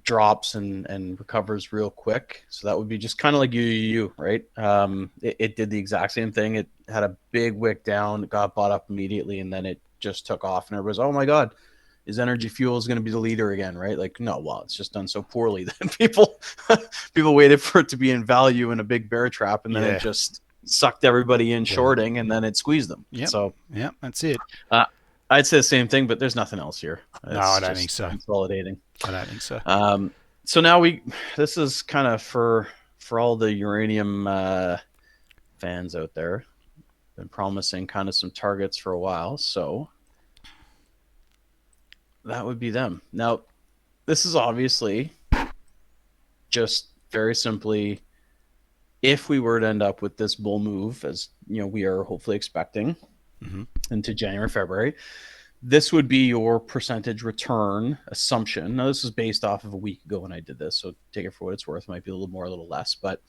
drops and recovers real quick. So that would be just kind of like UUUU, right? It did the exact same thing. It had a big wick down, it got bought up immediately, and then it just took off, and everybody's, oh my God, is Energy Fuels going to be the leader again, right? Like, no, well, it's just done so poorly that people waited for it to be in value in a big bear trap, and then it just sucked everybody in shorting, and then it squeezed them. So that's it. I'd say the same thing, but there's nothing else here. No, I don't think so. Consolidating. I don't think so. So now this is kind of for all the uranium fans out there. Been promising kind of some targets for a while, so that would be them. Now, this is obviously just very simply, if we were to end up with this bull move, as we are hopefully expecting into January, February, this would be your percentage return assumption. Now, this is based off of a week ago when I did this, so take it for what it's worth. It might be a little more, a little less, but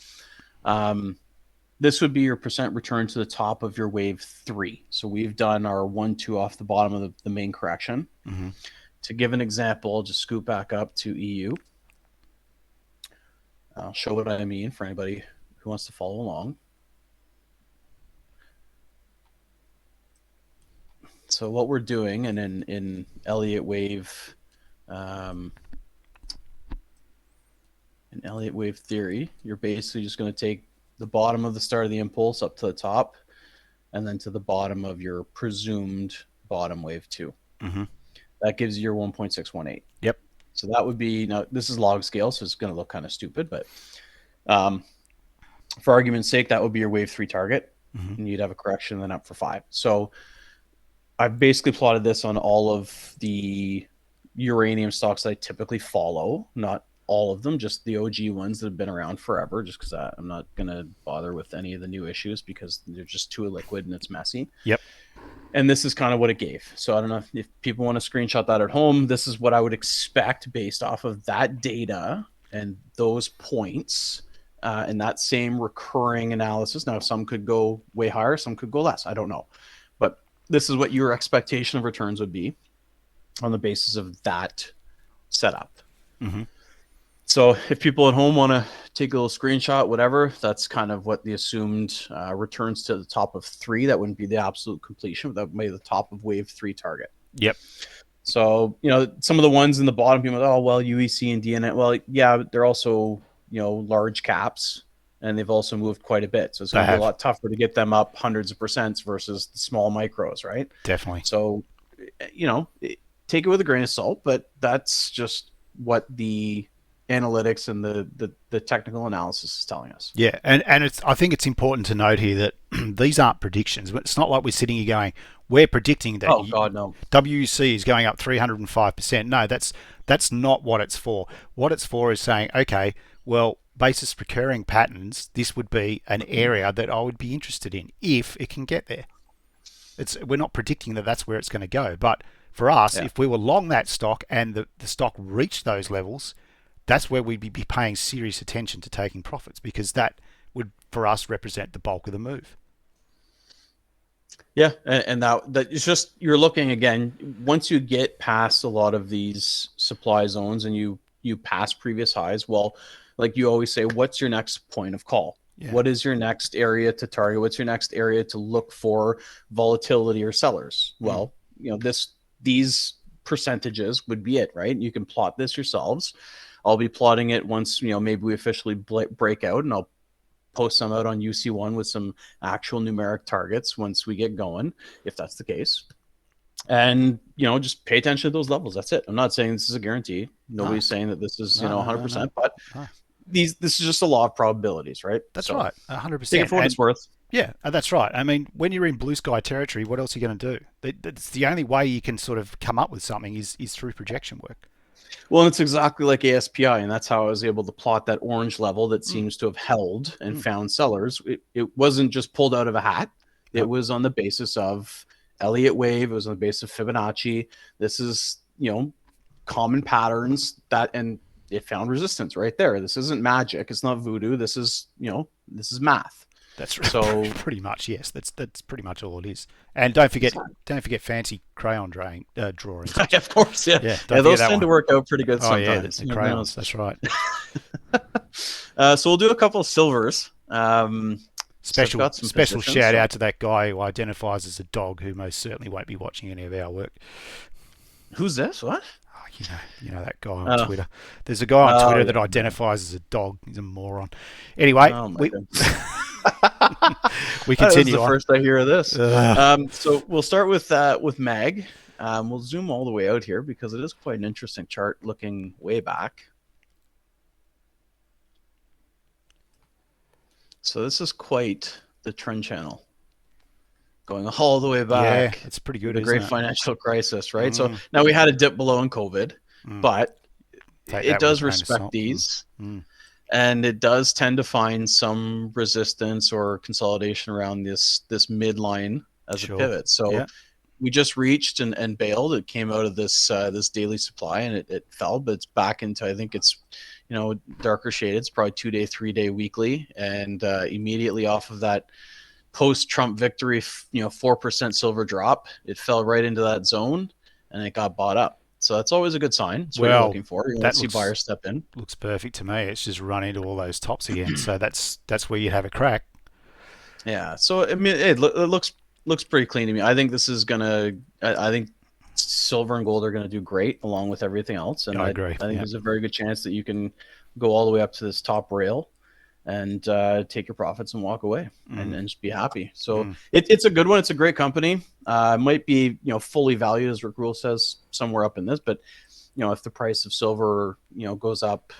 this would be your percent return to the top of your wave 3. So we've done our 1, 2 off the bottom of the main correction. Mm-hmm. To give an example, I'll just scoot back up to EU. I'll show what I mean for anybody who wants to follow along. So what we're doing, and in Elliott wave, in Elliott wave theory, you're basically just going to take the bottom of the start of the impulse up to the top, and then to the bottom of your presumed bottom wave 2. Mm-hmm. That gives you your 1.618. Yep. So that would be, now this is log scale, so it's going to look kind of stupid, but for argument's sake, that would be your wave 3 target, Mm-hmm. and you'd have a correction then up for 5. So I've basically plotted this on all of the uranium stocks that I typically follow, not all of them, just the OG ones that have been around forever, just because I'm not going to bother with any of the new issues because they're just too illiquid and it's messy. Yep. And this is kind of what it gave. So I don't know if people want to screenshot that at home. This is what I would expect based off of that data and those points and that same recurring analysis. Now, some could go way higher, some could go less. I don't know. But this is what your expectation of returns would be on the basis of that setup. Mm-hmm. So if people at home want to take a little screenshot, whatever, that's kind of what the assumed returns to the top of 3. That wouldn't be the absolute completion, but that would be the top of wave 3 target. Yep. So, some of the ones in the bottom, people are, oh, well, UEC and DNN, well, yeah, they're also, large caps, and they've also moved quite a bit. So it's going to be a lot tougher to get them up hundreds of percents versus the small micros, right? Definitely. So, take it with a grain of salt, but that's just what the analytics and the technical analysis is telling us. Yeah, and I think it's important to note here that these aren't predictions. It's not like we're sitting here going, we're predicting that no. WC is going up 305%. No, that's not what it's for. What it's for is saying, okay, well, basis recurring patterns, this would be an area that I would be interested in if it can get there. We're not predicting that that's where it's going to go, but for us, if we were long that stock and the stock reached those levels, that's where we'd be paying serious attention to taking profits, because that would, for us, represent the bulk of the move. Yeah, and that it's just, you're looking again, once you get past a lot of these supply zones and you pass previous highs, well, like you always say, what's your next point of call? Yeah. What is your next area to target? What's your next area to look for volatility or sellers? Well, these percentages would be it, right? You can plot this yourselves. I'll be plotting it once, maybe we officially break out, and I'll post some out on UC1 with some actual numeric targets once we get going, if that's the case. And, just pay attention to those levels. That's it. I'm not saying this is a guarantee. Nobody's saying that this is, 100%, but this is just a law of probabilities, right? That's right. 100%. Take it for what it's worth. Yeah, that's right. I mean, when you're in blue sky territory, what else are you going to do? That's the only way you can sort of come up with something is through projection work. Well, it's exactly like ASPI, and that's how I was able to plot that orange level that seems to have held and found sellers. It wasn't just pulled out of a hat. It was on the basis of Elliott wave. It was on the basis of Fibonacci. This is, common patterns and it found resistance right there. This isn't magic. It's not voodoo. This is, this is math. That's right. So pretty much, yes. That's pretty much all it is. And don't forget fancy crayon drawings. Of course, yeah. Those tend to work out pretty good sometimes. Yeah, the crayons. That's right. So we'll do a couple of silvers. Special shout out to that guy who identifies as a dog, who most certainly won't be watching any of our work. Who's this? What? You know that guy on Twitter. There's a guy on Twitter that identifies as a dog. He's a moron. Anyway, we continue. That was the first I hear of this. So we'll start with Mag. We'll zoom all the way out here because it is quite an interesting chart looking way back. So this is quite the trend channel, going all the way back. Yeah, it's pretty good. The great financial crisis, right? So now we had a dip below in COVID, but it does respect these. And it does tend to find some resistance or consolidation around this midline as a pivot. So we just reached and bailed. It came out of this this daily supply and it fell, but it's back into, I think it's, darker shaded. It's probably 2-day, 3-day weekly, and immediately off of that post-Trump victory, 4% silver drop, it fell right into that zone and it got bought up. So that's always a good sign. That's what you're Well, looking for. You want that to see buyers step in. looks perfect to me. It's just run into all those tops again. So that's where you have a crack. Yeah. So I mean, it looks pretty clean to me. I think this is gonna. I think silver and gold are gonna do great along with everything else, and I I agree. think Yeah. there's a very good chance that you can go all the way up to this top rail and take your profits and walk away and just be happy. So it's a good one. It's a great company. It might be fully valued, as Rick Rule says, somewhere up in this, but if the price of silver goes up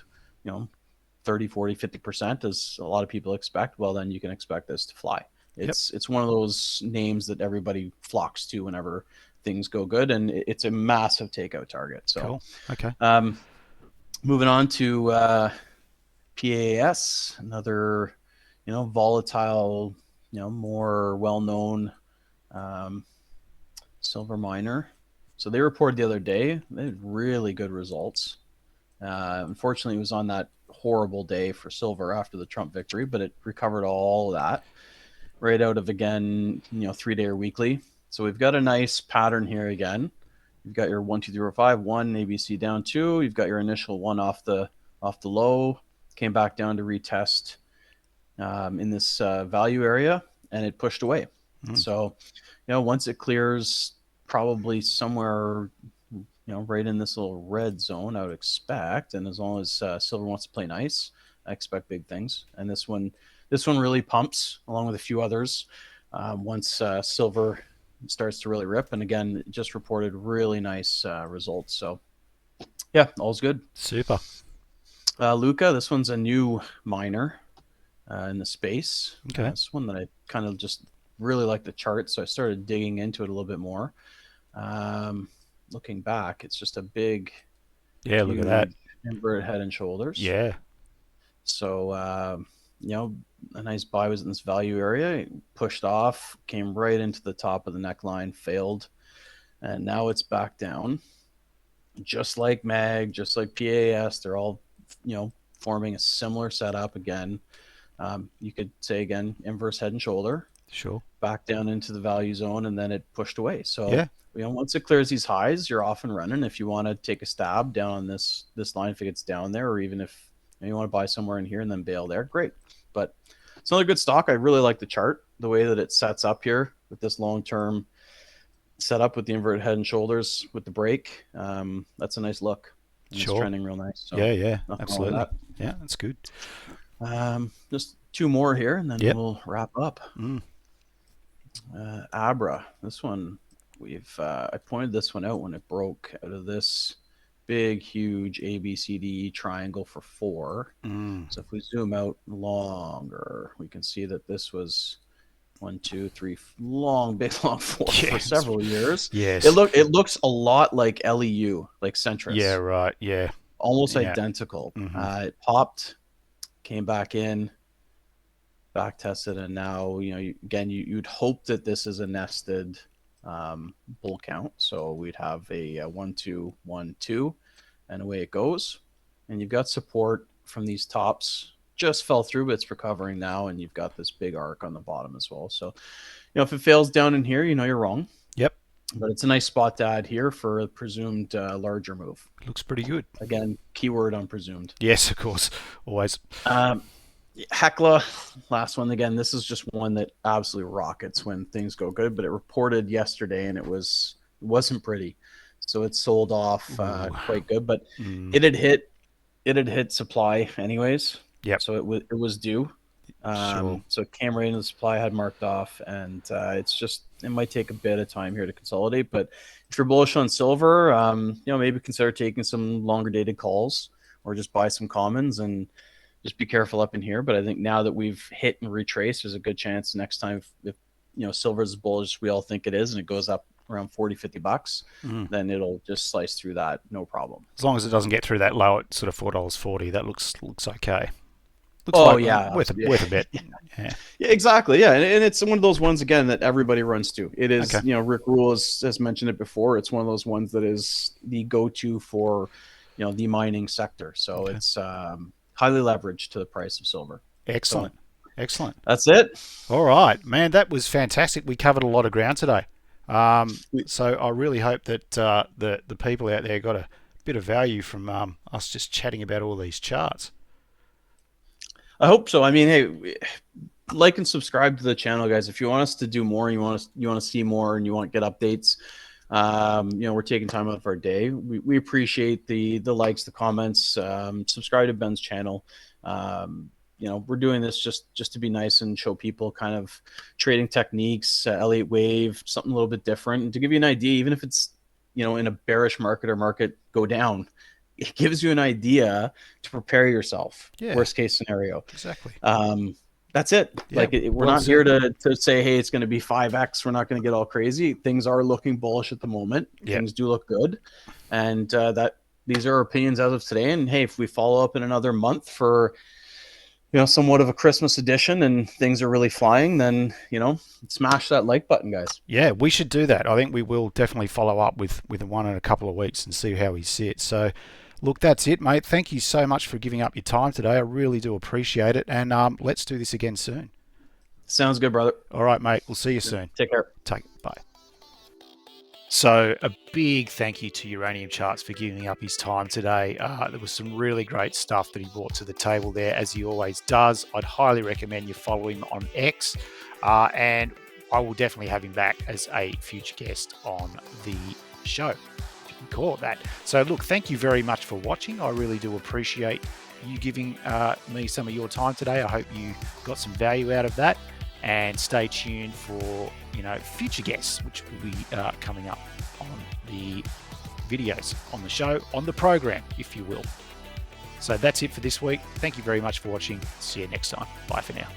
30, 40, 50%, as a lot of people expect, well, then you can expect this to fly. It's one of those names that everybody flocks to whenever things go good, and it's a massive takeout target. So Cool. Okay. Moving on to PAAS, another volatile, more well-known silver miner. So they reported the other day. They had really good results. Unfortunately, it was on that horrible day for silver after the Trump victory, but it recovered all of that right out of, again, 3-day or weekly. So we've got a nice pattern here again. You've got your 1, 2, 3, 4, 5, 1 ABC down 2. You've got your initial one off the low, came back down to retest in this value area, and it pushed away. So once it clears probably somewhere right in this little red zone, I would expect, and as long as silver wants to play nice, I expect big things. And this one really pumps along with a few others once silver starts to really rip. And again, just reported really nice results. So yeah, all's good. Super. LUCA, this one's a new miner in the space. Okay. This one that I kind of just really like the chart, so I started digging into it a little bit more. Looking back, it's just a big, look at that inverted head and shoulders. Yeah. So a nice buy was in this value area. It pushed off, came right into the top of the neckline, failed, and now it's back down. Just like MAG, just like PAS, they're all forming a similar setup again. You could say again, inverse head and shoulder. Sure. Back down into the value zone, and then it pushed away. So yeah. Once it clears these highs, you're off and running. If you want to take a stab down on this line, if it gets down there, or even if you want to buy somewhere in here and then bail there, great. But it's another good stock. I really like the chart, the way that it sets up here with this long-term setup with the inverted head and shoulders with the break. That's a nice look. Sure. It's trending real nice. So yeah, absolutely. That. Yeah, that's good. Just two more here, and then we'll wrap up. ABRA. This one, I pointed this one out when it broke out of this big, huge ABCD triangle for 4. So if we zoom out longer, we can see that this was 1, 2, 3, big long 4 for several years. Yes. It looks a lot like LEU, like Centris. Yeah, right. Yeah. Almost identical. It popped, came back in, back tested, and now you'd hope that this is a nested bull count. So we'd have a 1, 2, 1, 2, and away it goes. And you've got support from these tops. Just fell through, but it's recovering now, and you've got this big arc on the bottom as well. So if it fails down in here, you're wrong. Yep. But it's a nice spot to add here for a presumed larger move. Looks pretty good. Again, keyword on presumed. Yes, of course. Always. Hecla, last one. Again, this is just one that absolutely rockets when things go good, but it reported yesterday and it wasn't pretty. So it sold off quite good, but it had hit supply anyways. Yep. So it was due. Sure. So it came right into the supply, had marked off, and it might take a bit of time here to consolidate. But if you're bullish on silver, maybe consider taking some longer dated calls or just buy some commons and just be careful up in here. But I think now that we've hit and retraced, there's a good chance next time if silver is bullish, we all think it is, and it goes up around $40-$50, then it'll just slice through that, no problem. As long as it doesn't get through that low at sort of $4.40, that looks okay. Looks like worth a bet. Yeah, exactly. Yeah, and it's one of those ones again that everybody runs to. It is, Okay. Rick Rule has mentioned it before. It's one of those ones that is the go-to for, the mining sector. So Okay. it's highly leveraged to the price of silver. Excellent. So Excellent. that's it. All right, man, that was fantastic. We covered a lot of ground today. So I really hope that the people out there got a bit of value from us just chatting about all these charts. I hope so. I mean, hey, like and subscribe to the channel, guys. If you want us to do more, you want to see more, and you want to get updates, we're taking time out of our day. We appreciate the likes, the comments. Subscribe to Ben's channel. We're doing this just to be nice and show people kind of trading techniques, Elliott wave, something a little bit different, and to give you an idea, even if it's in a bearish market or market go down, it gives you an idea to prepare yourself. Yeah. Worst case scenario. Exactly. That's it. Yeah, we're not here to say, hey, it's going to be 5x. We're not going to get all crazy. Things are looking bullish at the moment. Yeah. Things do look good, and that these are our opinions as of today. And hey, if we follow up in another month for somewhat of a Christmas edition and things are really flying, then smash that like button, guys. Yeah, we should do that. I think we will definitely follow up with one in a couple of weeks and see how he sits. So look, that's it, mate. Thank you so much for giving up your time today. I really do appreciate it. And let's do this again soon. Sounds good, brother. All right, mate. We'll see you soon. Take care. Bye. So a big thank you to Uranium Charts for giving up his time today. There was some really great stuff that he brought to the table there, as he always does. I'd highly recommend you follow him on X, and I will definitely have him back as a future guest on the show, if you can call it that. So look, thank you very much for watching. I really do appreciate you giving me some of your time today. I hope you got some value out of that, and stay tuned for future guests, which will be coming up on the videos, on the show, on the program, if you will. So that's it for this week. Thank you very much for watching. See you next time. Bye for now.